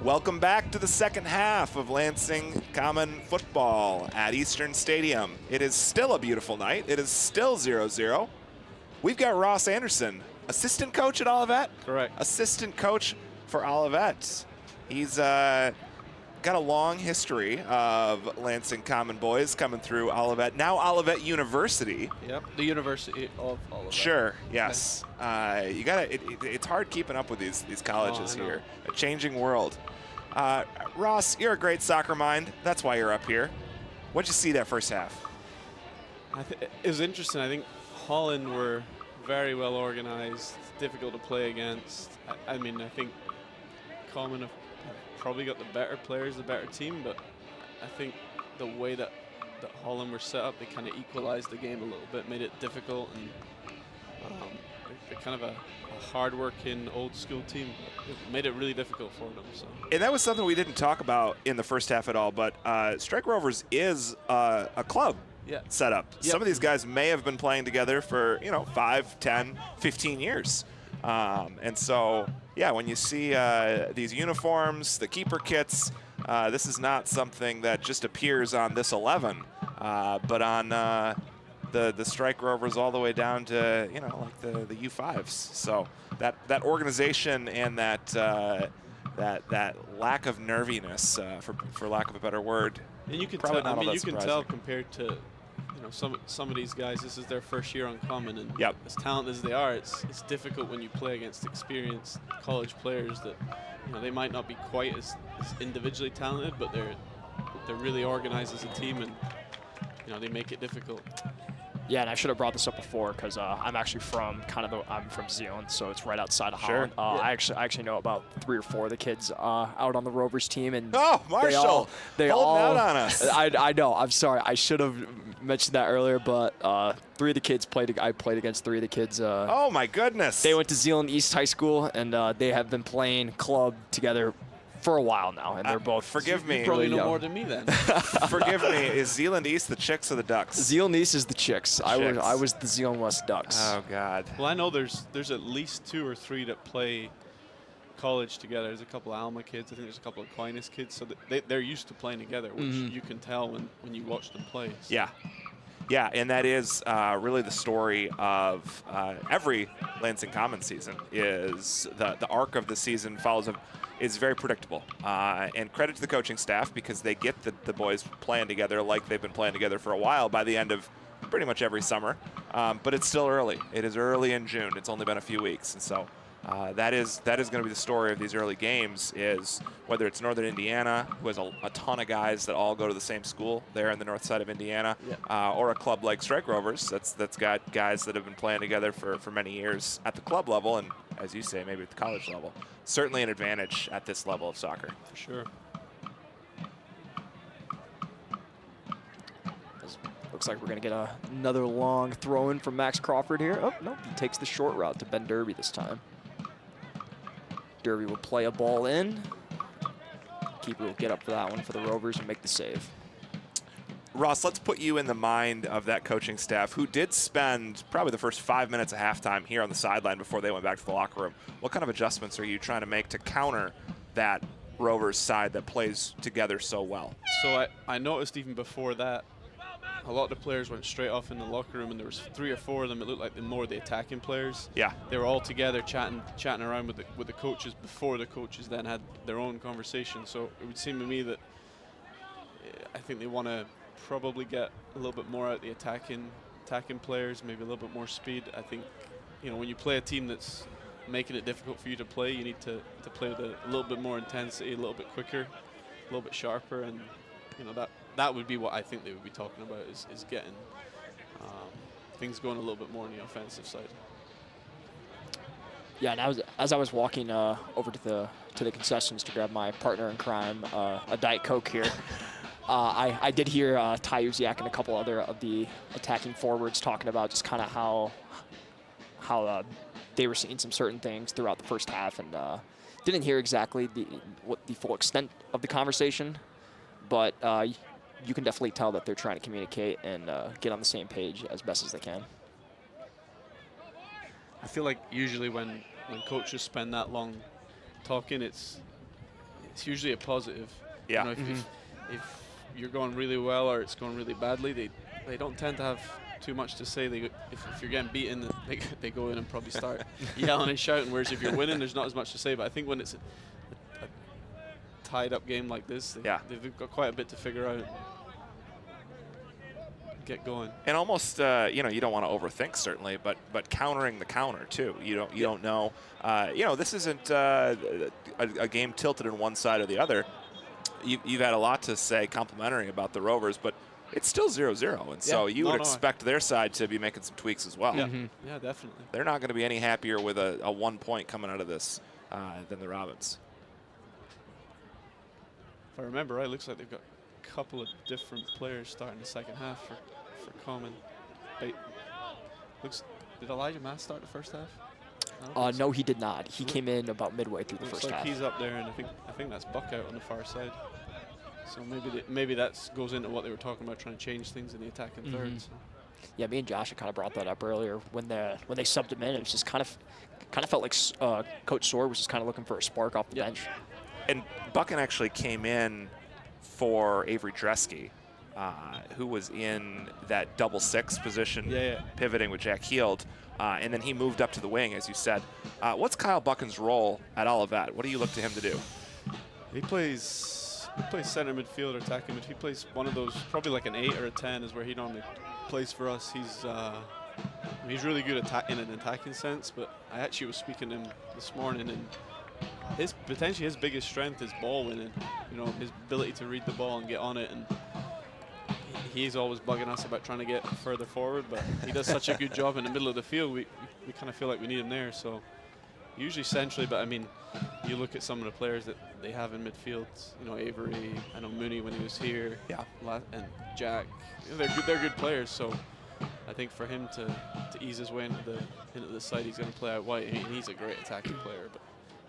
Welcome back to the second half of Lansing Common football at Eastern Stadium. It is still a beautiful night. It is still 0-0. We've got Ross Anderson, assistant coach at Olivet. Correct. Assistant coach for Olivet. He's got a long history of Lansing Common boys coming through Olivet. Now Olivet University. Yep, the University of Olivet. Sure, yes. You gotta. It's hard keeping up with these colleges here. A changing world. Ross, you're a great soccer mind. That's why you're up here. What'd you see that first half? It was interesting. I think Holland were very well organized, difficult to play against. I mean, I think Common have probably got the better players, the better team, but I think the way that Holland were set up, they kind of equalized the game a little bit, made it difficult, and they're kind of a hard-working, old-school team. It made it really difficult for them. So. And that was something we didn't talk about in the first half at all, but Strike Rovers is a club set up. Yep. Some of these guys may have been playing together for, 5, 10, 15 years. And so, yeah, when you see these uniforms, the keeper kits, this is not something that just appears on this 11, but on the Strike Rovers all the way down to, like the U5s. So that organization and that lack of nerviness, for lack of a better word. And you can probably tell. not I mean, all you that can surprising. tell compared to, some of these guys. This is their first year on Common, and Yep. as talented as they are, it's difficult when you play against experienced college players that, they might not be quite as individually talented, but they're really organized as a team, and they make it difficult. Yeah, and I should have brought this up before because I'm actually from I'm from Zeeland, so it's right outside of Sure. Holland. I actually know about 3 or 4 of the kids out on the Rovers team, and Oh, Marshall, they holding all out on us. I know. I'm sorry. I should have mentioned that earlier, but 3 of the kids I played against 3 of the kids. Oh my goodness! They went to Zeeland East High School, and they have been playing club together for a while now, and they're both. Forgive me. You probably know young. more than me then. Forgive me. Is Zeeland East the Chicks or the Ducks? Zeeland East is the Chicks. I Chicks. was the Zeeland West Ducks. Oh God. Well, I know there's at least 2 or 3 that play college together. There's a couple of Alma kids. I think there's a couple of Aquinas kids. So they're used to playing together, which you can tell when you watch them play. So. Yeah. Yeah, and that is really the story of every Lansing Common season. Is the arc of the season is very predictable. And credit to the coaching staff because they get the boys playing together like they've been playing together for a while by the end of pretty much every summer. But it's still early. It is early in June. It's only been a few weeks, and so. That is going to be the story of these early games, is whether it's Northern Indiana, who has a ton of guys that all go to the same school there in the north side of Indiana, or a club like Strike Rovers that's got guys that have been playing together for many years at the club level, and as you say, maybe at the college level. Certainly an advantage at this level of soccer. For sure. Looks like we're going to get another long throw-in from Max Crawford here. Oh, no, he takes the short route to Ben Derby this time. Derby will play a ball in. Keeper will get up for that one for the Rovers and make the save. Ross, let's put you in the mind of that coaching staff who did spend probably the first 5 minutes of halftime here on the sideline before they went back to the locker room. What kind of adjustments are you trying to make to counter that Rovers side that plays together so well? So I noticed even before that, a lot of the players went straight off in the locker room, and there was 3 or 4 of them. It looked like more the attacking players. Yeah. They were all together chatting around with the coaches before the coaches then had their own conversation. So it would seem to me that I think they want to probably get a little bit more out of the attacking players, maybe a little bit more speed. I think, when you play a team that's making it difficult for you to play, you need to play with a little bit more intensity, a little bit quicker, a little bit sharper, and that would be what I think they would be talking about is getting things going a little bit more on the offensive side. Yeah, and as I was walking over to the concessions to grab my partner in crime, a Diet Coke here, I did hear Ty Uziak and a couple other of the attacking forwards talking about just kind of how they were seeing some certain things throughout the first half, and didn't hear exactly what the full extent of the conversation, but you can definitely tell that they're trying to communicate and get on the same page as best as they can. I feel like usually when coaches spend that long talking, it's usually a positive. Yeah. You know, if you're going really well or it's going really badly, they don't tend to have too much to say. If you're getting beaten, they go in and probably start yelling and shouting. Whereas if you're winning, there's not as much to say. But I think when it's a tied up game like this, they've got quite a bit to figure out. Get going. And almost, you know, you don't want to overthink certainly, but countering the counter too. You don't know. You know, this isn't a game tilted in one side or the other. You've had a lot to say complimentary about the Rovers, but it's still 0-0, and so you would expect their side to be making some tweaks as well. Yeah, yeah, definitely. They're not going to be any happier with a 1 point coming out of this than the Robins. If I remember right, it looks like they've got a couple of different players starting the second half for Common. Did Elijah Mass start the first half? No, he did not. He came in about midway through the first half. He's up there, and I think that's Buck out on the far side. So maybe that goes into what they were talking about, trying to change things in the attacking third. So. Yeah, me and Josh had kind of brought that up earlier when they subbed him in. It was just kind of felt like Coach Sword was just kind of looking for a spark off the bench. And Buchan actually came in for Avery Dresky, who was in that double six position, pivoting with Jack Heald. And then he moved up to the wing, as you said. What's Kyle Buchan's role at Olivet? What do you look to him to do? He plays center midfield or attacking midfield. He plays one of those, probably like an 8 or a 10 is where he normally plays for us. He's really good in an attacking sense, but I actually was speaking to him this morning, and potentially his biggest strength is ball winning. You know, his ability to read the ball and get on it, and he's always bugging us about trying to get further forward, but he does such a good job in the middle of the field. We kind of feel like we need him there. So usually centrally, but I mean, you look at some of the players that they have in midfield. You know, Avery, I know Mooney when he was here, and Jack. You know, they're good players. So I think for him to ease his way into the side, he's going to play out wide. I mean, he's a great attacking player, but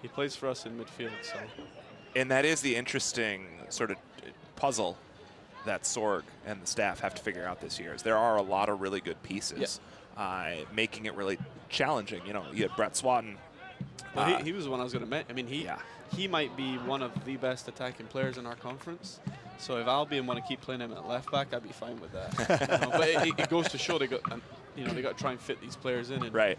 he plays for us in midfield. So, and that is the interesting sort of puzzle that Sorg and the staff have to figure out this year. Is there are a lot of really good pieces, making it really challenging. You know, you had Brett Swatton. Well, he was the one I was going to mention. I mean, he might be one of the best attacking players in our conference. So if Albion want to keep playing him at left back, I'd be fine with that. You know, but it goes to show they got to try and fit these players in. And,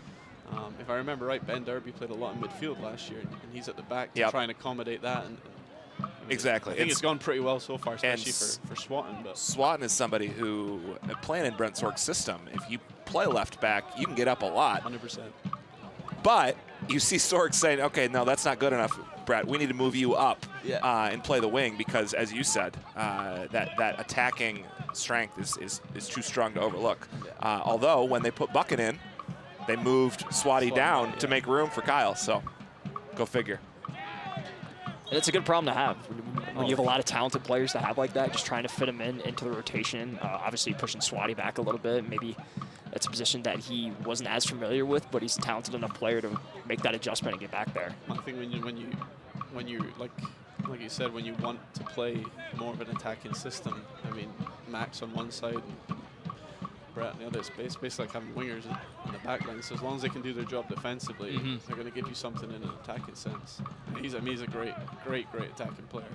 if I remember right, Ben Derby played a lot in midfield last year, and he's at the back to try and accommodate that. And exactly. I think it's gone pretty well so far, especially for Swatton. But Swatton is somebody who, playing in Brent Sorg's system, if you play left back, you can get up a lot. 100%. But you see Sorg saying, okay, no, that's not good enough, Brett. We need to move you up and play the wing because, as you said, that attacking strength is too strong to overlook. Although, when they put Buchan in, they moved Swatty down to make room for Kyle. So, go figure. And it's a good problem to have when you have a lot of talented players to have like that, just trying to fit them into the rotation. Obviously, pushing Swatty back a little bit. Maybe it's a position that he wasn't as familiar with, but he's a talented enough player to make that adjustment and get back there. I think when you like you said, when you want to play more of an attacking system, I mean, Max on one side and Brett on the other, it's basically like having wingers in the back line. So as long as they can do their job defensively, they're going to give you something in an attacking sense. He's a great attacking player.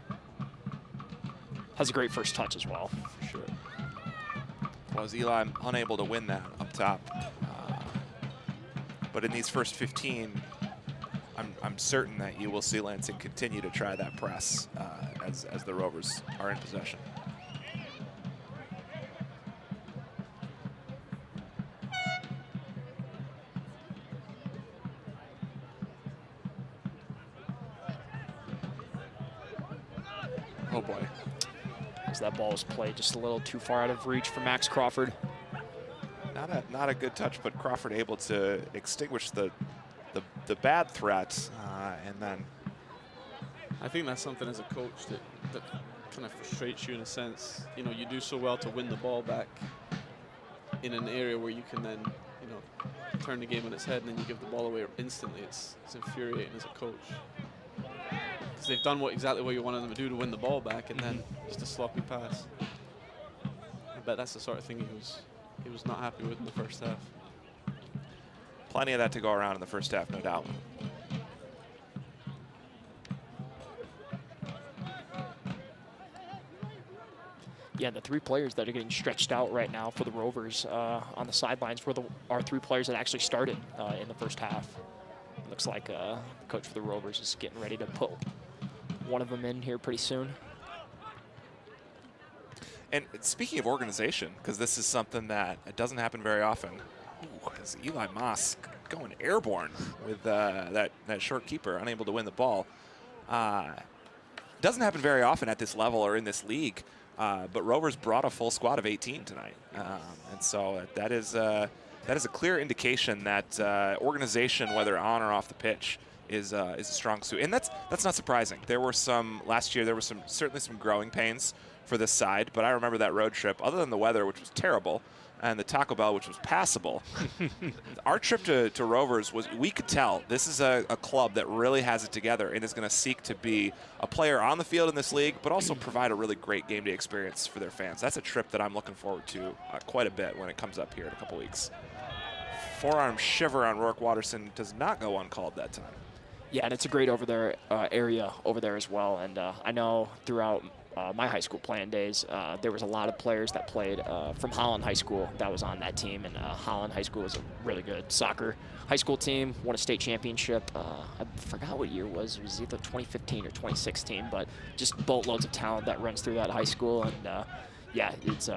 Has a great first touch as well. For sure. Was Eli unable to win that up top. But in these first 15, I'm certain that you will see Lansing continue to try that press as the Rovers are in possession. Oh boy. As that ball was played just a little too far out of reach for Max Crawford. Not a good touch, but Crawford able to extinguish the bad threat, and then. I think that's something as a coach that kind of frustrates you in a sense. You know, you do so well to win the ball back in an area where you can then, you know, turn the game on its head and then you give the ball away instantly. It's infuriating as a coach. Because they've done exactly what you wanted them to do to win the ball back, and then just a sloppy pass. I bet that's the sort of thing he was not happy with in the first half. Plenty of that to go around in the first half, no doubt. Yeah, the 3 players that are getting stretched out right now for the Rovers on the sidelines are 3 players that actually started in the first half. It looks like the coach for the Rovers is getting ready to put one of them in here pretty soon. And speaking of organization, because this is something that it doesn't happen very often, is Eli Moss going airborne with that short keeper, unable to win the ball. Doesn't happen very often at this level or in this league, but Rovers brought a full squad of 18 tonight. And so that is a clear indication that organization, whether on or off the pitch, is a strong suit. And that's not surprising. There were last year there were certainly some growing pains for this side, but I remember that road trip, other than the weather, which was terrible, and the Taco Bell, which was passable. Our trip to Rovers we could tell this is a club that really has it together and is going to seek to be a player on the field in this league, but also provide a really great game day experience for their fans. That's a trip that I'm looking forward to quite a bit when it comes up here in a couple weeks. Forearm shiver on Rourke Watterson does not go uncalled that time. Yeah, and it's a great area over there as well. And I know throughout my high school playing days, there was a lot of players that played from Holland High School that was on that team. And Holland High School was a really good soccer high school team, won a state championship. I forgot what year it was. It was either 2015 or 2016, but just boatloads of talent that runs through that high school. And yeah, it's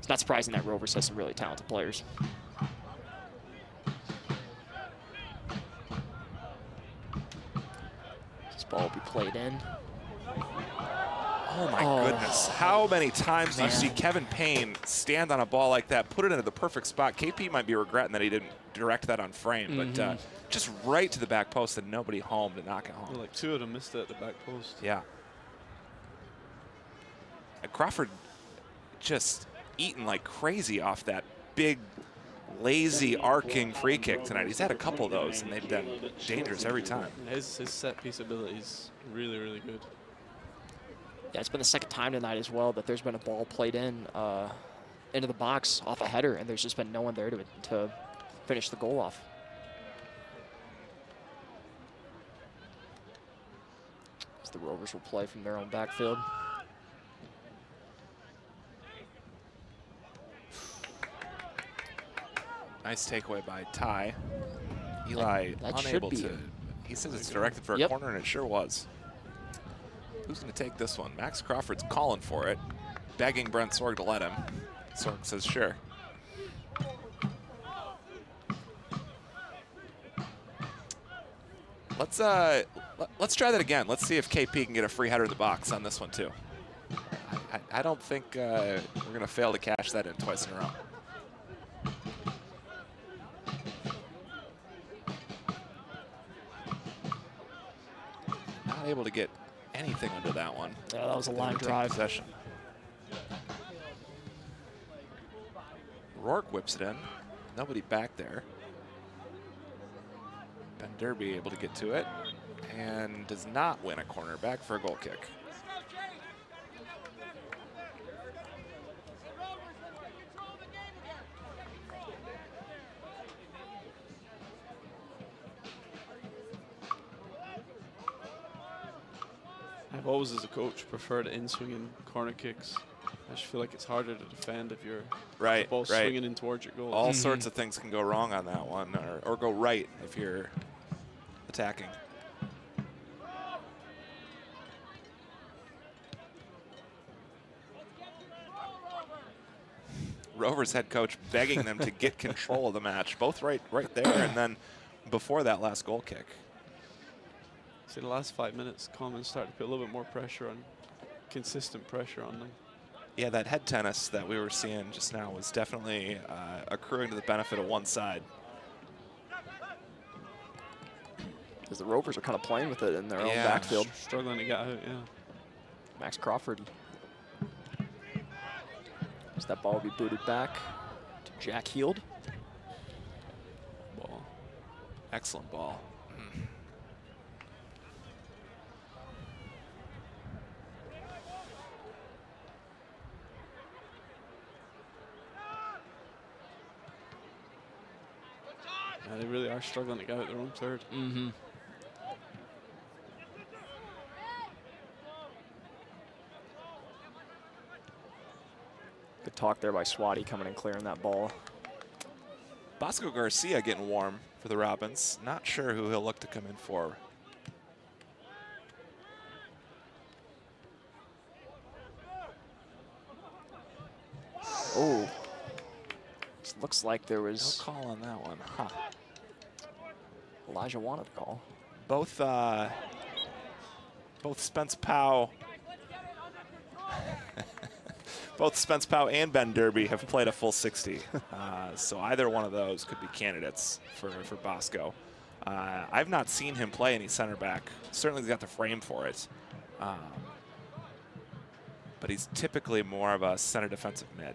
not surprising that Rovers has some really talented players. This ball will be played in. Oh, my goodness. How many times do you see Kevin Payne stand on a ball like that, put it into the perfect spot? KP might be regretting that he didn't direct that on frame, but just right to the back post and nobody home to knock it home. Well, like 2 of them missed it at the back post. Yeah. And Crawford just eating like crazy off that big, lazy, arcing free kick tonight. He's had a couple of those, and they've been dangerous every time. His set-piece ability is really, really good. Yeah, it's been the second time tonight as well that there's been a ball played in into the box off a header, and there's just been no one there to finish the goal off. As the Rovers will play from their own backfield. Nice takeaway by Ty. Eli that unable should be to. He says it's directed for a corner, and it sure was. Who's going to take this one? Max Crawford's calling for it, begging Brent Sorg to let him. Sorg says sure. Let's try that again. Let's see if KP can get a free header in the box on this one too. I don't think we're going to fail to cash that in twice in a row. Not able to get anything under that one. Yeah, that was a line drive. Possession. Rourke whips it in. Nobody back there. Ben Derby able to get to it and does not win a corner. Back for a goal kick. I've always, as a coach, preferred in-swinging corner kicks. I just feel like it's harder to defend if you're the ball swinging in towards your goal. All sorts of things can go wrong on that one, or go right if you're attacking. Rovers head coach begging them to get control of the match, both right there, and then before that last goal kick. See, the last 5 minutes, Common started to put a little bit more pressure on, consistent pressure on them. Yeah, that head tennis that we were seeing just now was definitely accruing to the benefit of one side. Because the Rovers are kind of playing with it in their own backfield. Struggling to get out, yeah. Max Crawford. So that ball will be booted back to Jack Heald. Ball. Excellent ball. Yeah, they really are struggling to get out their own third. Good talk there by Swati coming and clearing that ball. Bosco Garcia getting warm for the Robins. Not sure who he'll look to come in for. Oh, this looks like there was No call on that one, huh? Elijah wanted the call. Both Spence Powell, both Spence Powell and Ben Derby have played a full 60. So either one of those could be candidates for Bosco. I've not seen him play any center back. Certainly he's got the frame for it. But he's typically more of a center defensive mid.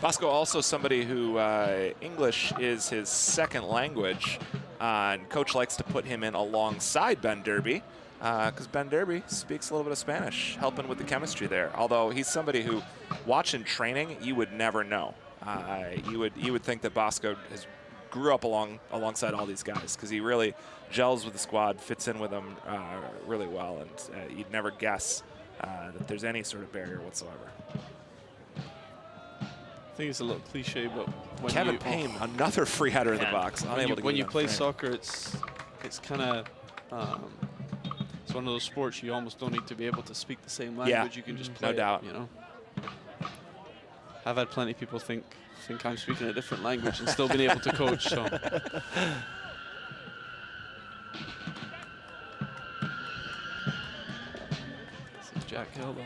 Bosco also somebody who English is his second language, and coach likes to put him in alongside Ben Derby because Ben Derby speaks a little bit of Spanish, helping with the chemistry there. Although he's somebody who, watching training, you would never know. You would think that Bosco grew up alongside all these guys because he really gels with the squad, fits in with them really well, and you'd never guess that there's any sort of barrier whatsoever. I think it's a little cliche, but when Kevin Payne, another free header in the box. When you play soccer, it's kind of it's one of those sports you almost don't need to be able to speak the same language. Yeah, you can just play no doubt. It, you know. I've had plenty of people think I'm speaking a different language and still been able to coach. So. This is Jack Geldof.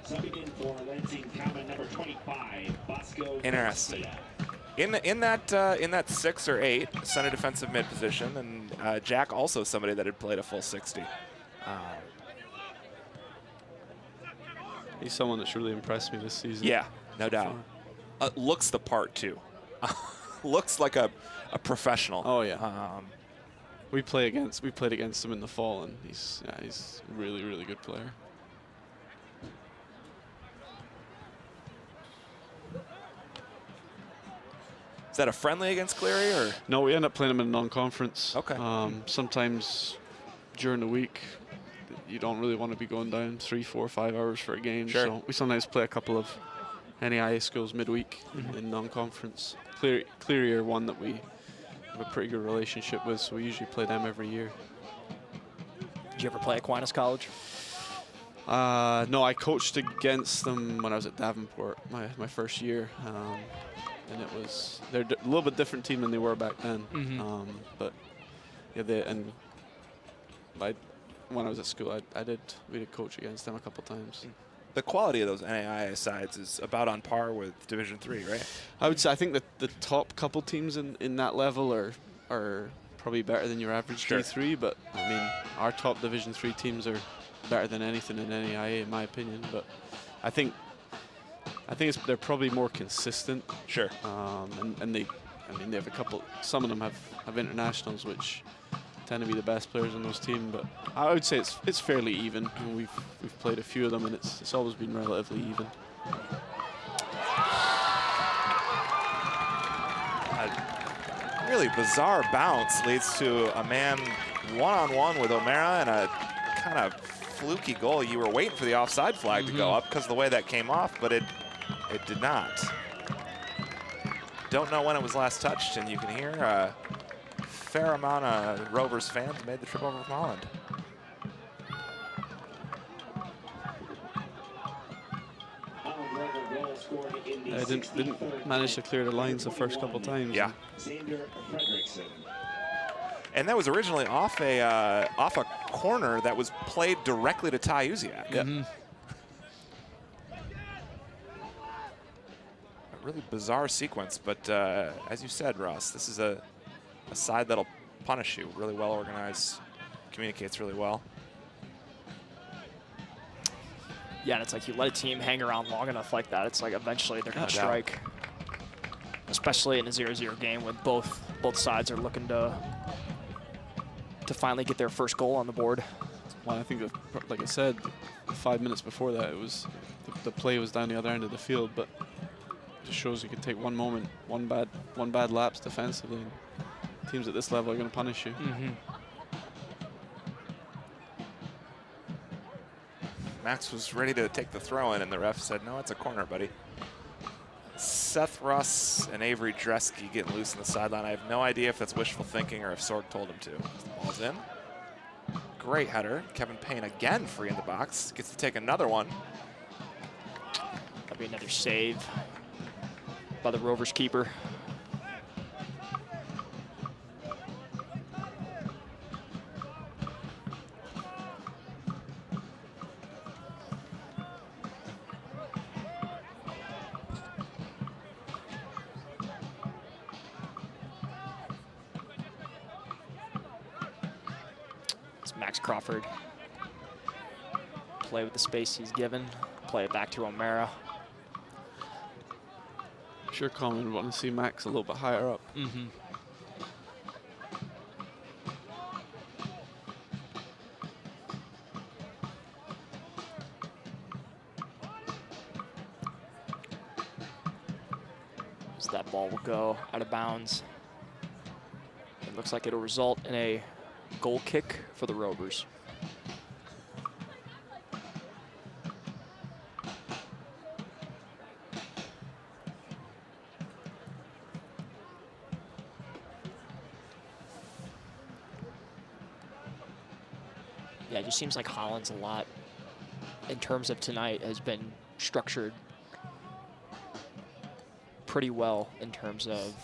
Subbing in for Lansing Common number 25, Bosco. Interesting. In that 6 or 8 center defensive mid position, and Jack also somebody that had played a full 60. He's someone that's really impressed me this season. Yeah, no doubt. Looks the part too. Looks like a professional. Oh yeah. We played against him in the fall, and he's a really good player. Is that a friendly against Cleary, or? No, we end up playing him in a non-conference. Okay. Sometimes during the week, you don't really want to be going down 3, 4, 5 hours for a game. Sure. So we sometimes play a couple of NAIA schools midweek in non-conference. Cleary are one that we have a pretty good relationship with, so we usually play them every year. Did you ever play Aquinas College? No, I coached against them when I was at Davenport, my first year. And they're a little bit different team than they were back then. But yeah, when I was at school, we did coach against them a couple times. The quality of those NAIA sides is about on par with Division III, right? I would say I think that the top couple teams in that level are probably better than your average Sure. D3. But I mean, our top Division III teams are better than anything in NAIA, in my opinion. But I think they're probably more consistent. Sure. And they have a couple. Some of them have internationals, which tend to be the best players on those teams. But I would say it's fairly even. And we've played a few of them, and it's always been relatively even. A really bizarre bounce leads to a man one-on-one with O'Mara and a kind of fluky goal. You were waiting for the offside flag to go up because of the way that came off, but it did not. Don't know when it was last touched, and you can hear a fair amount of Rovers fans made the trip over from Holland. I didn't manage to clear the lines the first couple times. Yeah. And that was originally off a corner that was played directly to Ty Uziak. Yeah. A really bizarre sequence, but as you said, Ross, this is a side that'll punish you. Really well organized, communicates really well. Yeah, and it's like you let a team hang around long enough like that, it's like eventually they're going to strike. Especially in a 0-0 game when both sides are looking to finally get their first goal on the board. Well, I think, like I said, 5 minutes before that, it was the play was down the other end of the field, but just shows you can take one moment, one bad lapse defensively, and teams at this level are going to punish you. Max was ready to take the throw in, and the ref said, no, it's a corner, buddy. Seth Russ and Avery Dresky getting loose on the sideline. I have no idea if that's wishful thinking or if Sorg told him to. The ball's in. Great header. Kevin Payne again free in the box. Gets to take another one. That'll be another save by the Rovers keeper. Max Crawford. Play with the space he's given. Play it back to O'Mara. Sure, Common would want to see Max a little bit higher up. So that ball will go out of bounds. It looks like it'll result in a goal kick for the Rovers. Yeah, it just seems like Holland's a lot, in terms of tonight, has been structured pretty well in terms of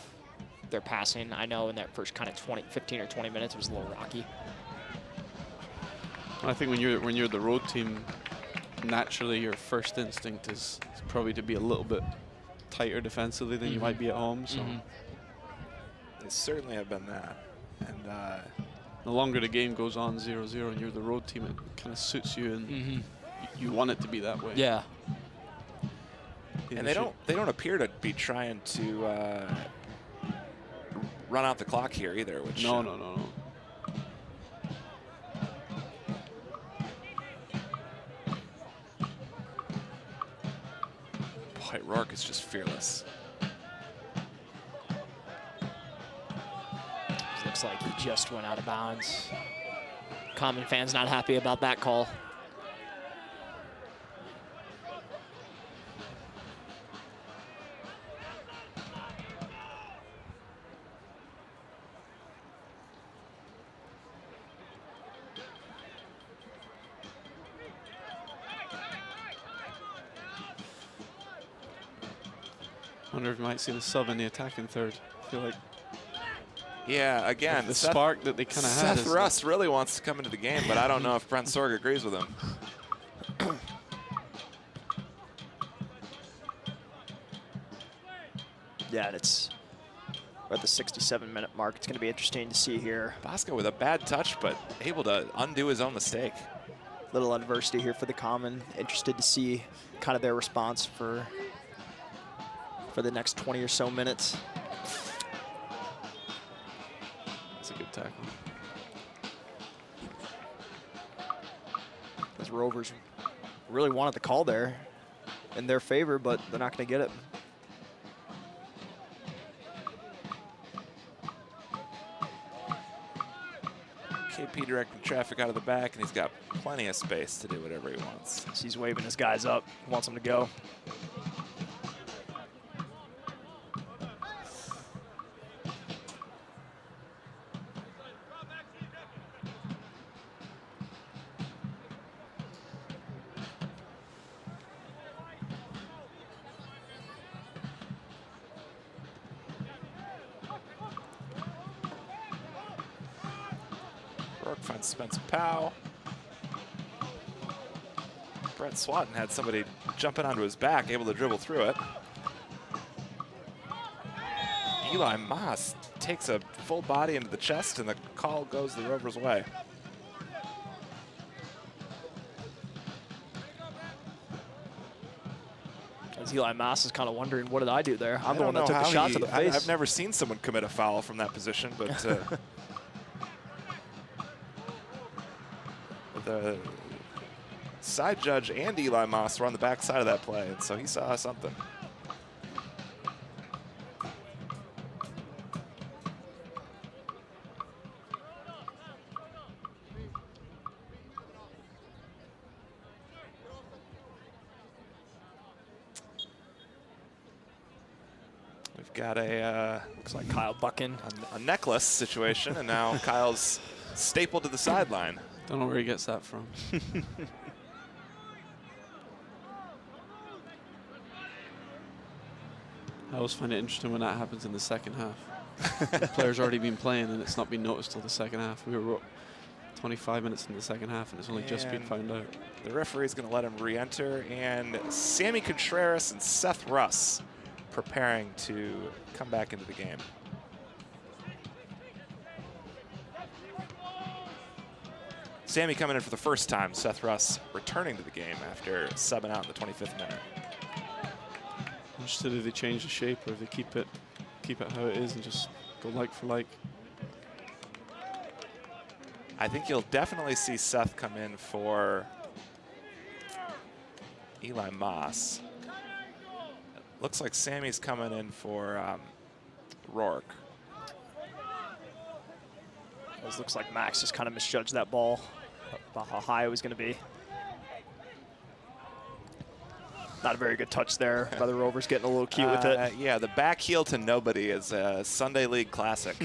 their passing. I know in that first kind of 15 or 20 minutes it was a little rocky. I think when you're the road team, naturally your first instinct is probably to be a little bit tighter defensively than you might be at home. So They certainly have been that. And the longer the game goes on 0-0 and you're the road team, it kind of suits you, and you want it to be that way. Yeah. And they don't appear to be trying to run out the clock here either. Which No. Boy, Rourke is just fearless. Looks like he just went out of bounds. Common fans not happy about that call. I wonder if you might see the sub in the attacking third. I feel like Yeah, again, the spark that they kind of had. Seth Russ really wants to come into the game, but I don't know if Brent Sorg agrees with him. Yeah, and it's at the 67-minute mark. It's going to be interesting to see here. Bosco with a bad touch, but able to undo his own mistake. Little adversity here for the Common. Interested to see kind of their response for the next 20 or so minutes. That's a good tackle. Those Rovers really wanted the call there in their favor, but they're not going to get it. KP directing traffic out of the back, and he's got plenty of space to do whatever he wants. So he's waving his guys up, wants them to go. Rourke finds Spence Powell. Brett Swatton had somebody jumping onto his back, able to dribble through it. Eli Moss takes a full body into the chest, and the call goes the Rovers' way. As Eli Moss is kind of wondering, what did I do there? I'm the one that took the shot to the face. I've never seen someone commit a foul from that position, but the side judge and Eli Moss were on the back side of that play, and so he saw something. We've got a Looks like Kyle Buchan. a necklace situation, and now Kyle's stapled to the sideline. Don't know where he gets that from. I always find it interesting when that happens in the second half. The player's already been playing and it's not been noticed till the second half. We were 25 minutes in the second half and it's only just been found out. The referee's going to let him re-enter, and Sammy Contreras and Seth Russ preparing to come back into the game. Sammy coming in for the first time. Seth Russ returning to the game after subbing out in the 25th minute. I'm interested if they change the shape or if they keep it how it is and just go like for like. I think you'll definitely see Seth come in for Eli Moss. Looks like Sammy's coming in for Rourke. It looks like Max just kind of misjudged that ball about how high it was going to be. Not a very good touch there by the Rovers, getting a little cute with it. Yeah, the back heel to nobody is a Sunday League classic.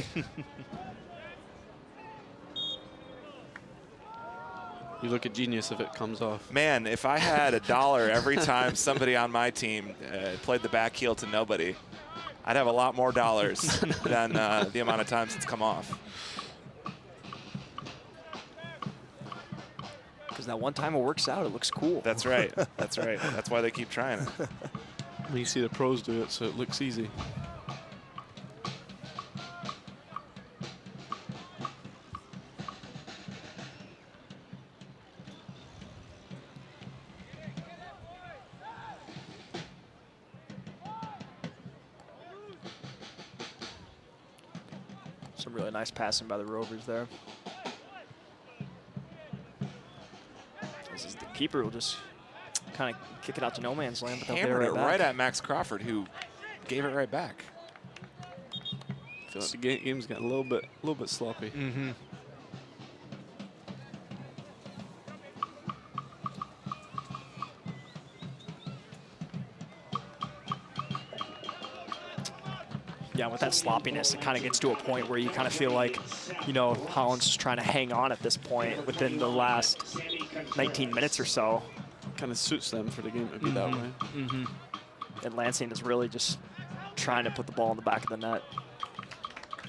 You look at genius if it comes off. Man, if I had $1 every time somebody on my team played the back heel to nobody, I'd have a lot more dollars than the amount of times it's come off. Because that one time it works out, it looks cool. That's right. That's right. That's why they keep trying it. When you see the pros do it, so it looks easy. Some really nice passing by the Rovers there. This is the keeper will just kind of kick it out to no man's land, but they'll get it Hammered it right back. right at Max Crawford, who gave it right back. I feel like the game's getting a little bit sloppy. Mm-hmm. Yeah, with that sloppiness, it kind of gets to a point where you kind of feel like, you know, Holland's just trying to hang on at this point within the last 19 minutes or so. Kind of suits them for the game to be that way. Mm-hmm. And Lansing is really just trying to put the ball in the back of the net.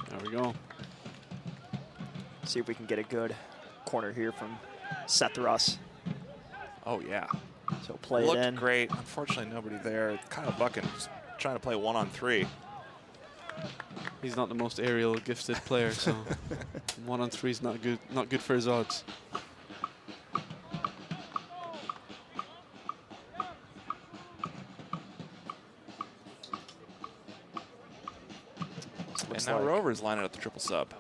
There we go. See if we can get a good corner here from Seth Russ. Oh, yeah. So play it Looked in. great. Unfortunately, nobody there. Kyle Buchan just trying to play 1-on-3. He's not the most aerial gifted player, so 1-on-3 is not good for his odds. And now Rovers lining up the triple sub.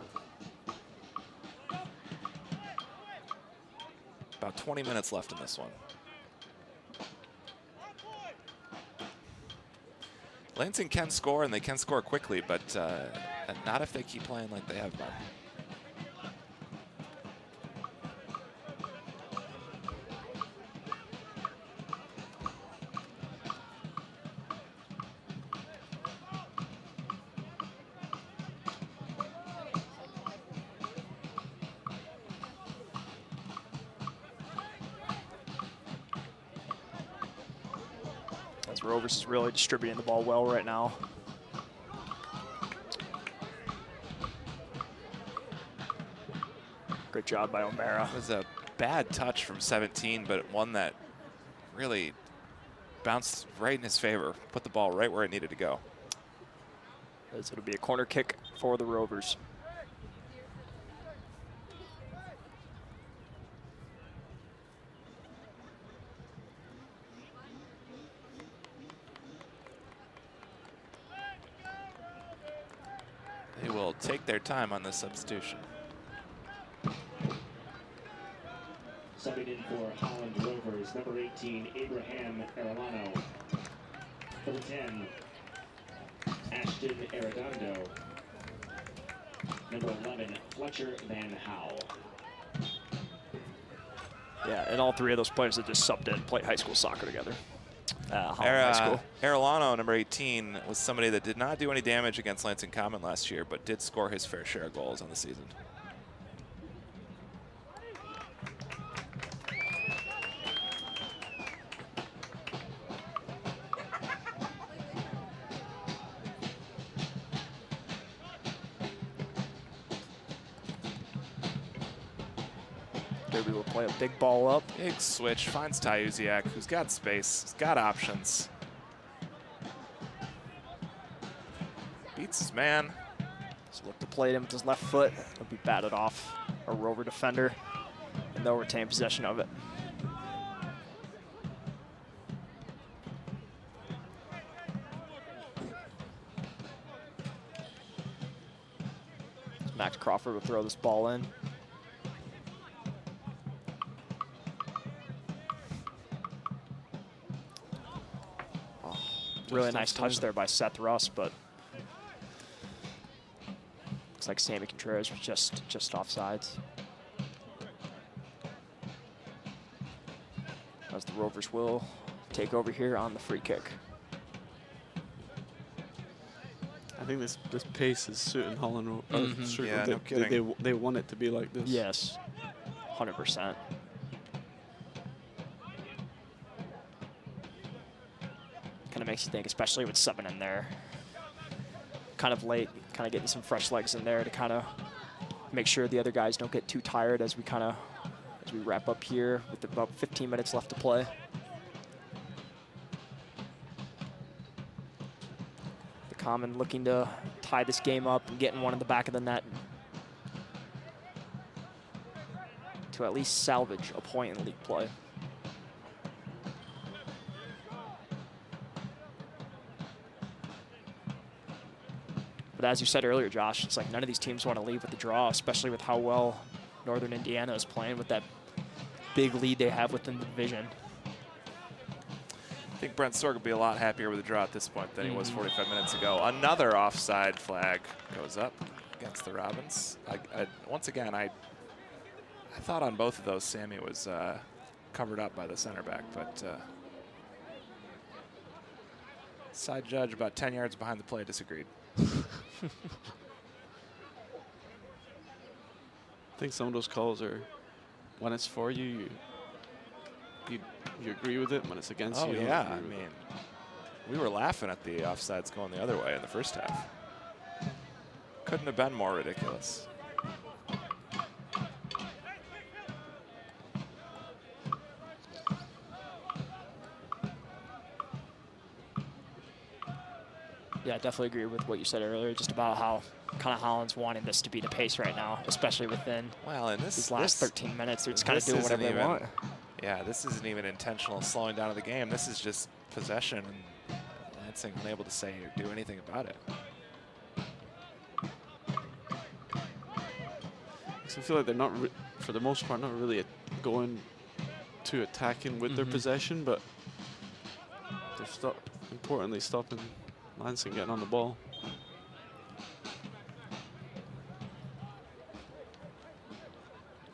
About 20 minutes left in this one. Lansing can score, and they can score quickly, but not if they keep playing like they have been. Rovers is really distributing the ball well right now. Great job by O'Mara. It was a bad touch from 17, but one that really bounced right in his favor, put the ball right where it needed to go. As it'll be a corner kick for the Rovers. They will take their time on this substitution. Subbing in for Holland Rovers, number 18, Abraham Arellano. Number 10, Ashton Arredondo. Number 11, Fletcher Van Howe. Yeah, and all three of those players that just subbed in played high school soccer together. Holland High School. Arellano, number 18, was somebody that did not do any damage against Lansing Common last year, but did score his fair share of goals on the season. Derby will play a big ball up. Big switch, finds Tyuziak, who's got space, he's got options. Beats his man. So look to play him with his left foot. He'll be batted off a Rover defender, and they'll retain possession of it. Max Crawford will throw this ball in. Really nice touch there by Seth Russ, but looks like Sammy Contreras was just offsides. As the Rovers will take over here on the free kick. I think this pace is suiting Holland. Yeah, no kidding. They want it to be like this. Yes, 100%. Kind of makes you think, especially with 7 in there. Kind of late, kind of getting some fresh legs in there to kind of make sure the other guys don't get too tired as we wrap up here with about 15 minutes left to play. The Common looking to tie this game up and getting one in the back of the net to at least salvage a point in league play. But as you said earlier, Josh, it's like none of these teams want to leave with the draw, especially with how well Northern Indiana is playing with that big lead they have within the division. I think Brent Sorg will be a lot happier with the draw at this point than he was 45 minutes ago. Another offside flag goes up against the Robins. Once again, I thought on both of those Sammy was covered up by the center back, but side judge about 10 yards behind the play disagreed. I think some of those calls are, when it's for you, you agree with it. When it's against you, yeah. I mean, we were laughing at the offsides going the other way in the first half. Couldn't have been more ridiculous. Yeah, I definitely agree with what you said earlier, just about how kind of Holland's wanting this to be the pace right now, especially within these last 13 minutes. They're just kind of doing whatever they want. Yeah, this isn't even intentional slowing down of the game. This is just possession, and Lansing unable to say or do anything about it. I feel like they're not, for the most part, not really going to attacking with their possession, but they're importantly stopping Lansing getting on the ball.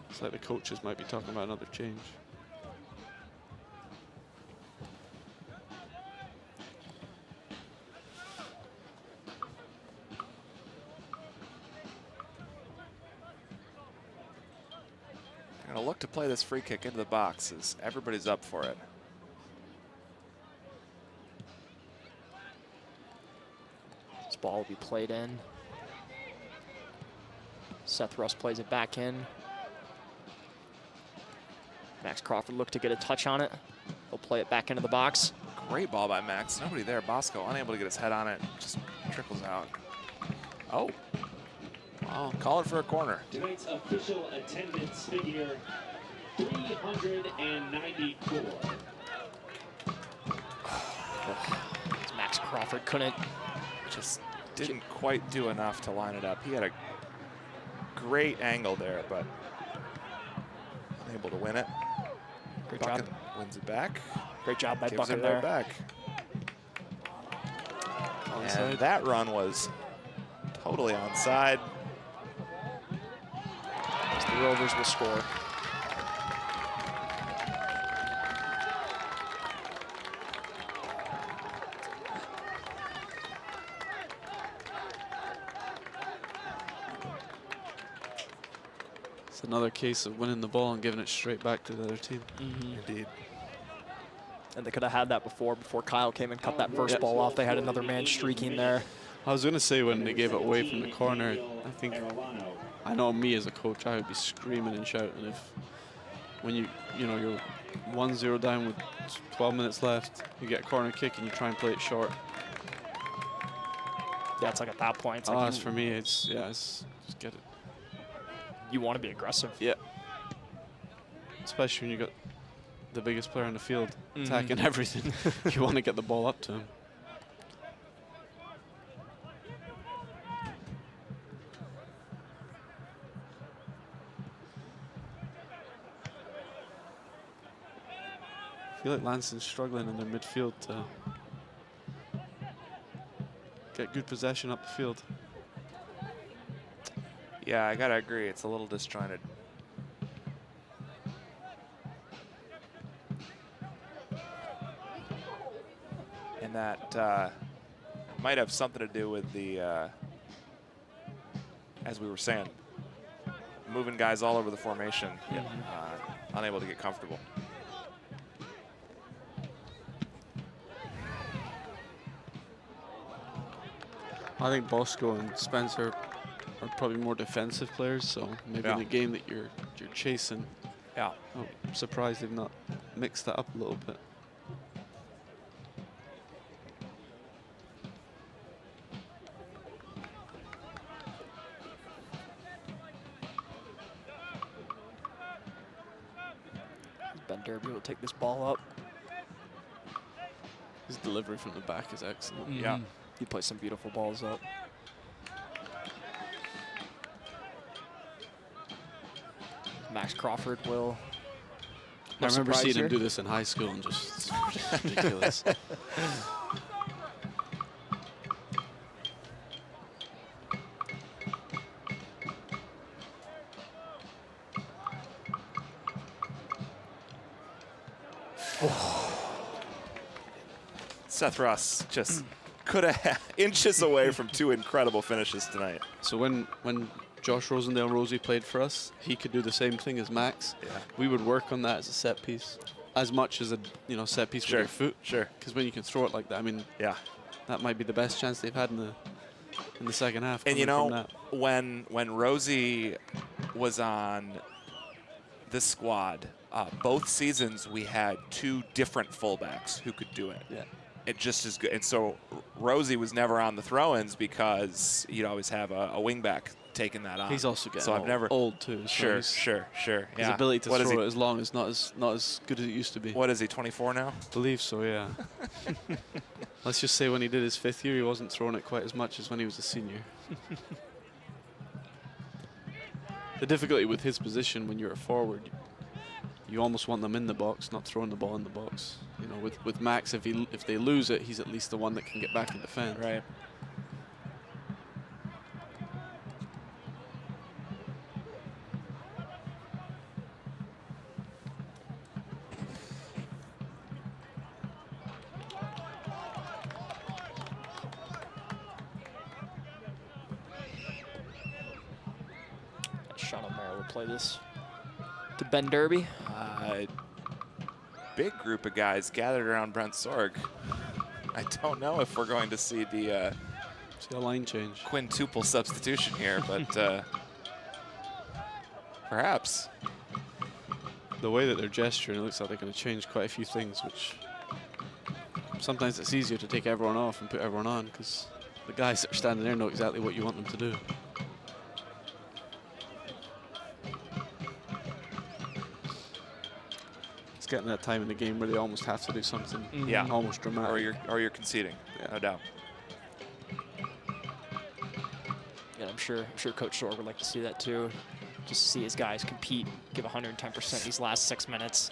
It's like the coaches might be talking about another change. They're going to look to play this free kick into the box as everybody's up for it. This ball will be played in. Seth Russ plays it back in. Max Crawford looked to get a touch on it. He'll play it back into the box. Great ball by Max. Nobody there. Bosco unable to get his head on it. Just trickles out. Oh. Wow. Call it for a corner. Tonight's official attendance figure, 394. Max Crawford just didn't quite do enough to line it up. He had a great angle there, but unable to win it. Great Buchan job. Wins it back. Great job by Gives Buchan it there. right back. And that run was totally onside. As the Rovers will score. It's another case of winning the ball and giving it straight back to the other team. Indeed. And they could have had that before Kyle came and cut that first ball off. They had another man streaking there. I was going to say when they gave it away from the corner, I know me as a coach, I would be screaming and shouting if when you're 1-0 down with 12 minutes left, you get a corner kick and you try and play it short. Yeah, it's like at that point. It's like As for me, it's just get it. You want to be aggressive. Yeah. Especially when you got the biggest player on the field attacking everything. You want to get the ball up to him. I feel like Lansing's struggling in their midfield to get good possession up the field. Yeah, I gotta agree. It's a little disjointed. And that might have something to do with the, as we were saying, moving guys all over the formation, unable to get comfortable. I think Bosco and Spencer are probably more defensive players, so maybe in a game that you're chasing, Yeah. I'm surprised they've not mixed that up a little bit. Ben Derby will take this ball up. His delivery from the back is excellent. Yeah. He plays some beautiful balls up. Max Crawford will. I remember surprise seeing here. him do this in high school and just it's ridiculous. Seth Russ just could have inches away from two incredible finishes tonight. So when Josh Rosendale Rosie played for us, he could do the same thing as Max. Yeah. We would work on that as a set piece, as much as a set piece with your foot. Sure. Because when you can throw it like that, I mean, Yeah. that might be the best chance they've had in the second half. And you coming know, from when Rosie was on this squad, both seasons we had two different fullbacks who could do it. Yeah. It just is good. And so Rosie was never on the throw-ins because you'd always have a wingback taking that on. He's also getting so I've never old too. So Sure. His Yeah. ability to What is throw he? it as long is not as good as it used to be. What is he? 24 now? Believe so, yeah. Let's just say when he did his 5th year, he wasn't throwing it quite as much as when he was a senior. The difficulty with his position when you're a forward, you almost want them in the box, not throwing the ball in the box. You know, with Max, if they lose it, he's at least the one that can get back and defend. Right. Sean O'Mara will play this to Ben Derby. Big group of guys gathered around Brent Sorg. I don't know if we're going to see the See a line change. quintuple substitution here, but perhaps. The way that they're gesturing, it looks like they're going to change quite a few things, which sometimes it's easier to take everyone off and put everyone on because the guys that are standing there know exactly what you want them to do. It's getting that time in the game where they almost have to do something Yeah. almost dramatic. Or you're conceding, no doubt. Yeah, I'm sure Coach Sorg would like to see that too. Just to see his guys compete, give 110% these last 6 minutes.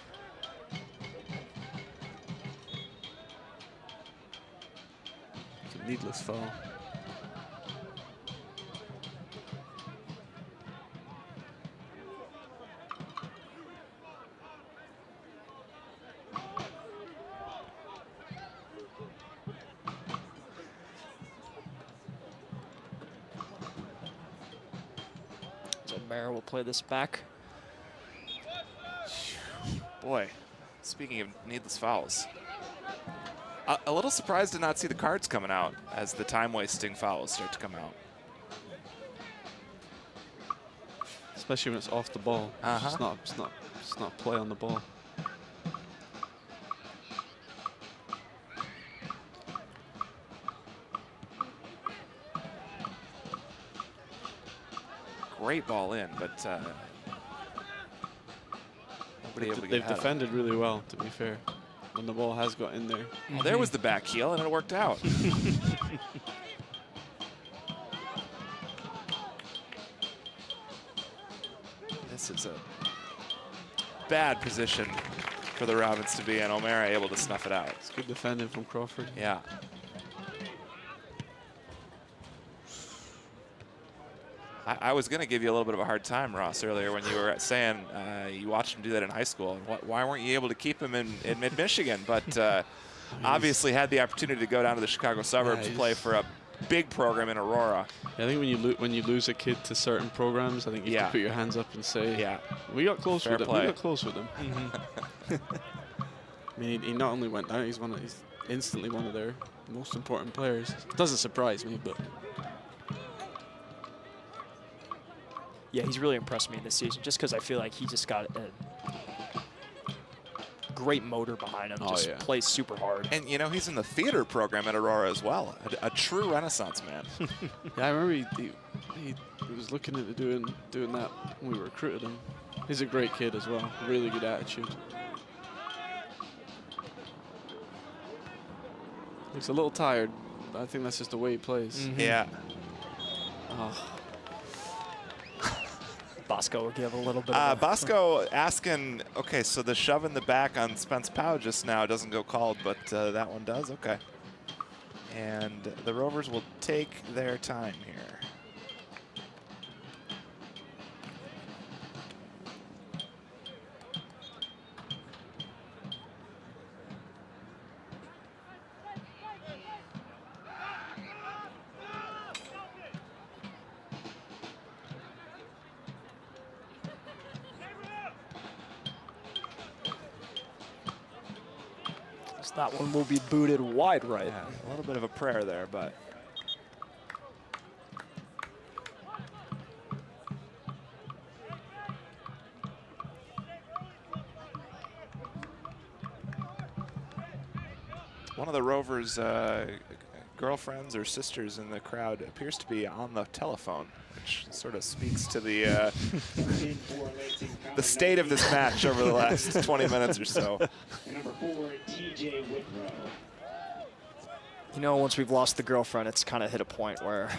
It's a needless foul. So O'Mara will play this back Boy, speaking of needless fouls. A little surprised to not see the cards coming out as the time-wasting fouls start to come out. Especially when it's off the ball. It's not play on the ball. Great ball in, but nobody able to get They've ahead of it. defended really well, to be fair, when the ball has got in there. Well, there was the back heel, and it worked out. This is a bad position for the Robins to be in. O'Mara able to snuff it out. It's good defending from Crawford. Yeah. I was going to give you a little bit of a hard time, Ross, earlier when you were saying you watched him do that in high school. And why weren't you able to keep him in mid-Michigan? But obviously had the opportunity to go down to the Chicago suburbs, play for a big program in Aurora. Yeah, I think when you lose a kid to certain programs, I think you have to put your hands up and say, we got close with him. We got close with him. I mean, he not only went down, he's instantly one of their most important players. It doesn't surprise me, but Yeah, he's really impressed me in this season just because I feel like he just got a great motor behind him. Just plays super hard. And, you know, he's in the theater program at Aurora as well. A true Renaissance man. yeah, I remember he was looking into doing that when we recruited him. He's a great kid as well. Really good attitude. Looks a little tired, but I think that's just the way he plays. Yeah. Oh. Bosco will give a little bit of Bosco asking, okay, so the shove in the back on Spence Powell just now doesn't go called, but that one does? Okay. And the Rovers will take their time here. that one will be booted wide right. Yeah, a little bit of a prayer there, but one of the Rovers' girlfriends or sisters in the crowd appears to be on the telephone, which sort of speaks to the state of this match over the last 20 minutes or so. Number 4, TJ Whitrow. You know, once we've lost the girlfriend, it's kind of hit a point where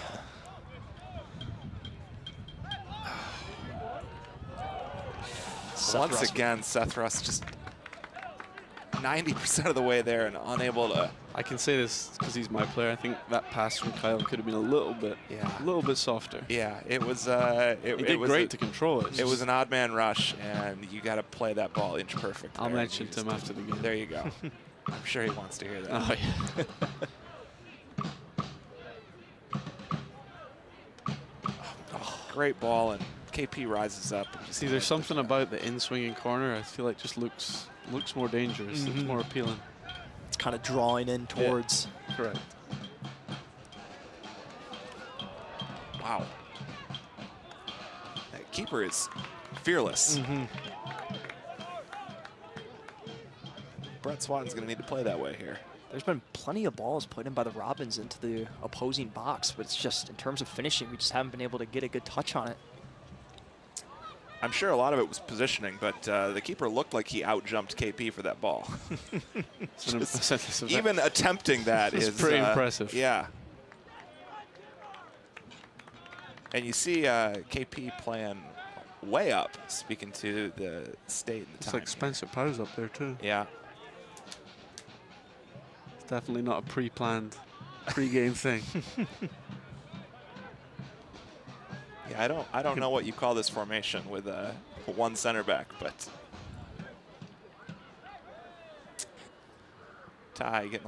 once again, Seth Russ just 90% of the way there and unable to. I can say this because he's my player. I think that pass from Kyle could have been a little bit softer. Yeah, it was. He did great to control it. It was an odd man rush, and you got to play that ball inch perfect. I'll mention to him after the game. There you go. I'm sure he wants to hear that. Oh, yeah. Great ball, and KP rises up. See, there's something about the in-swinging corner I feel like just looks more dangerous. Looks more appealing. It's kind of drawing in towards. Yeah. Correct. Wow. That keeper is fearless. Brett Swatton's going to need to play that way here. There's been plenty of balls put in by the Robins into the opposing box, but it's just in terms of finishing, we just haven't been able to get a good touch on it. I'm sure a lot of it was positioning, but the keeper looked like he out-jumped KP for that ball. Even attempting that is pretty impressive. Yeah. And you see KP playing way up, speaking to the state and the It's time. like Spencer Powell's up there too. Yeah. It's definitely not a pre-planned, pre-game thing. Yeah, I don't know what you call this formation with one center back, but Ty getting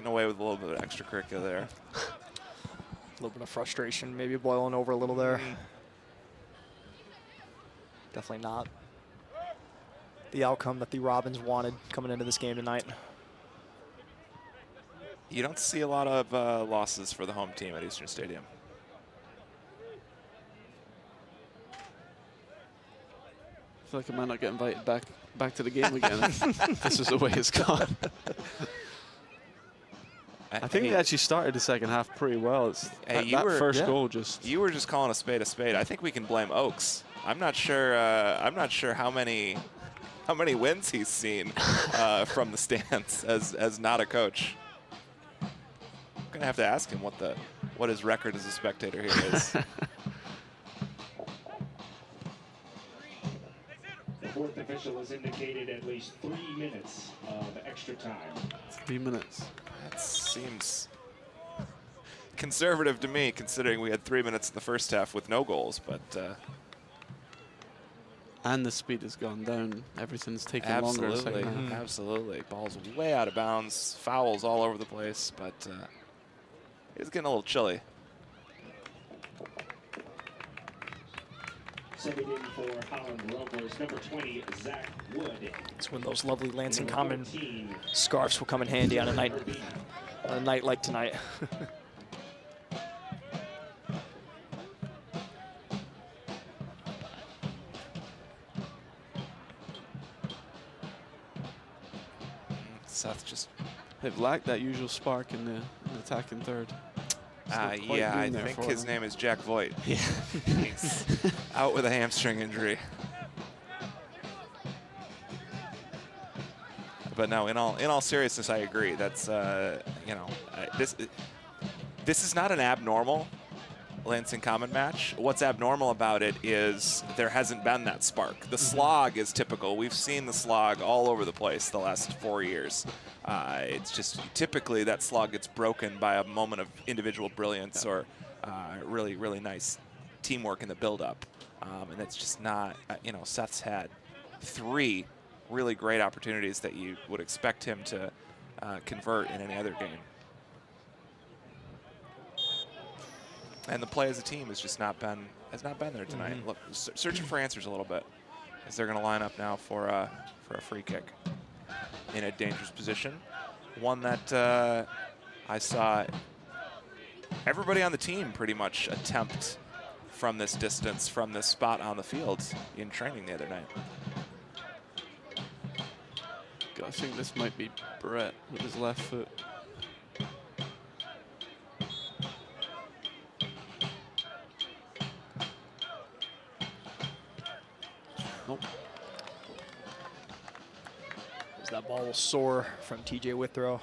away with a little bit of extracurricular there. A little bit of frustration maybe boiling over a little there. Definitely not the outcome that the Robins wanted coming into this game tonight. You don't see a lot of losses for the home team at Eastern Stadium. I feel like I might not get invited back to the game again. This is the way it's gone. I think they actually started the second half pretty well. It's Hey, that first goal just. You were just calling a spade a spade. I think we can blame Oaks. I'm not sure. I'm not sure how many wins he's seen from the stands as not a coach. I'm gonna have to ask him what his record as a spectator here is. The fourth official has indicated at least 3 minutes of extra time. 3 minutes. That seems conservative to me, considering we had 3 minutes in the first half with no goals. But and the speed has gone down. Everything's taking longer. absolutely, absolutely. Ball's way out of bounds. Fouls all over the place. But it's getting a little chilly. Subbing in for Holland Rovers, number 20, Zach Wood. It's when those lovely Lansing Number Common 14, scarves will come in handy on a night like tonight. Seth just. They've lacked that usual spark in the attacking third. Yeah, I think his name is Jack Voigt. Yeah. He's out with a hamstring injury. But no, in all seriousness, I agree. That's you know, this is not an abnormal Lansing Common match. What's abnormal about it is there hasn't been that spark. The slog is typical. We've seen the slog all over the place the last 4 years. It's just typically that slog gets broken by a moment of individual brilliance or really, really nice teamwork in the build-up. And it's just not, you know, Seth's had 3 really great opportunities that you would expect him to convert in any other game. And the play as a team has just not been there tonight. Look, searching for answers a little bit, as they're going to line up now for a free kick in a dangerous position, one that I saw everybody on the team pretty much attempt from this distance, from this spot on the field in training the other night. I think this might be Brett with his left foot. Nope. As that ball will soar from TJ Withrow.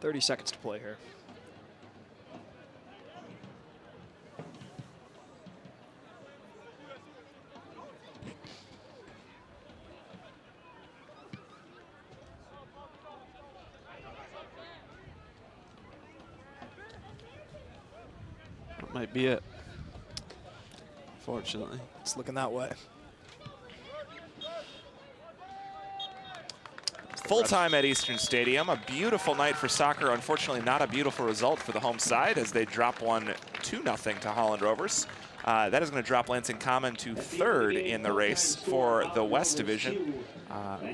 "30 seconds to play here." That might be it. Fortunately. It's looking that way. Full time at Eastern Stadium. A beautiful night for soccer. Unfortunately, not a beautiful result for the home side as they drop one 2-0 to Holland Rovers. That is going to drop Lansing Common to 3rd in the race for the West Division.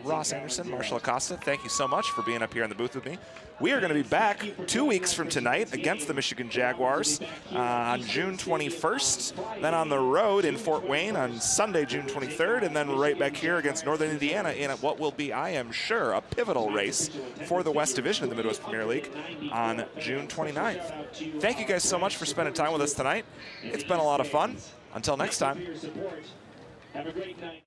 Ross Anderson, Marshall Acosta, thank you so much for being up here in the booth with me. We are going to be back 2 weeks from tonight against the Michigan Jaguars on June 21st. Then on the road in Fort Wayne on Sunday, June 23rd. And then right back here against Northern Indiana in what will be, I am sure, a pivotal race for the West Division of the Midwest Premier League on June 29th. Thank you guys so much for spending time with us tonight. It's been a lot of fun. Until next time. Have a great night.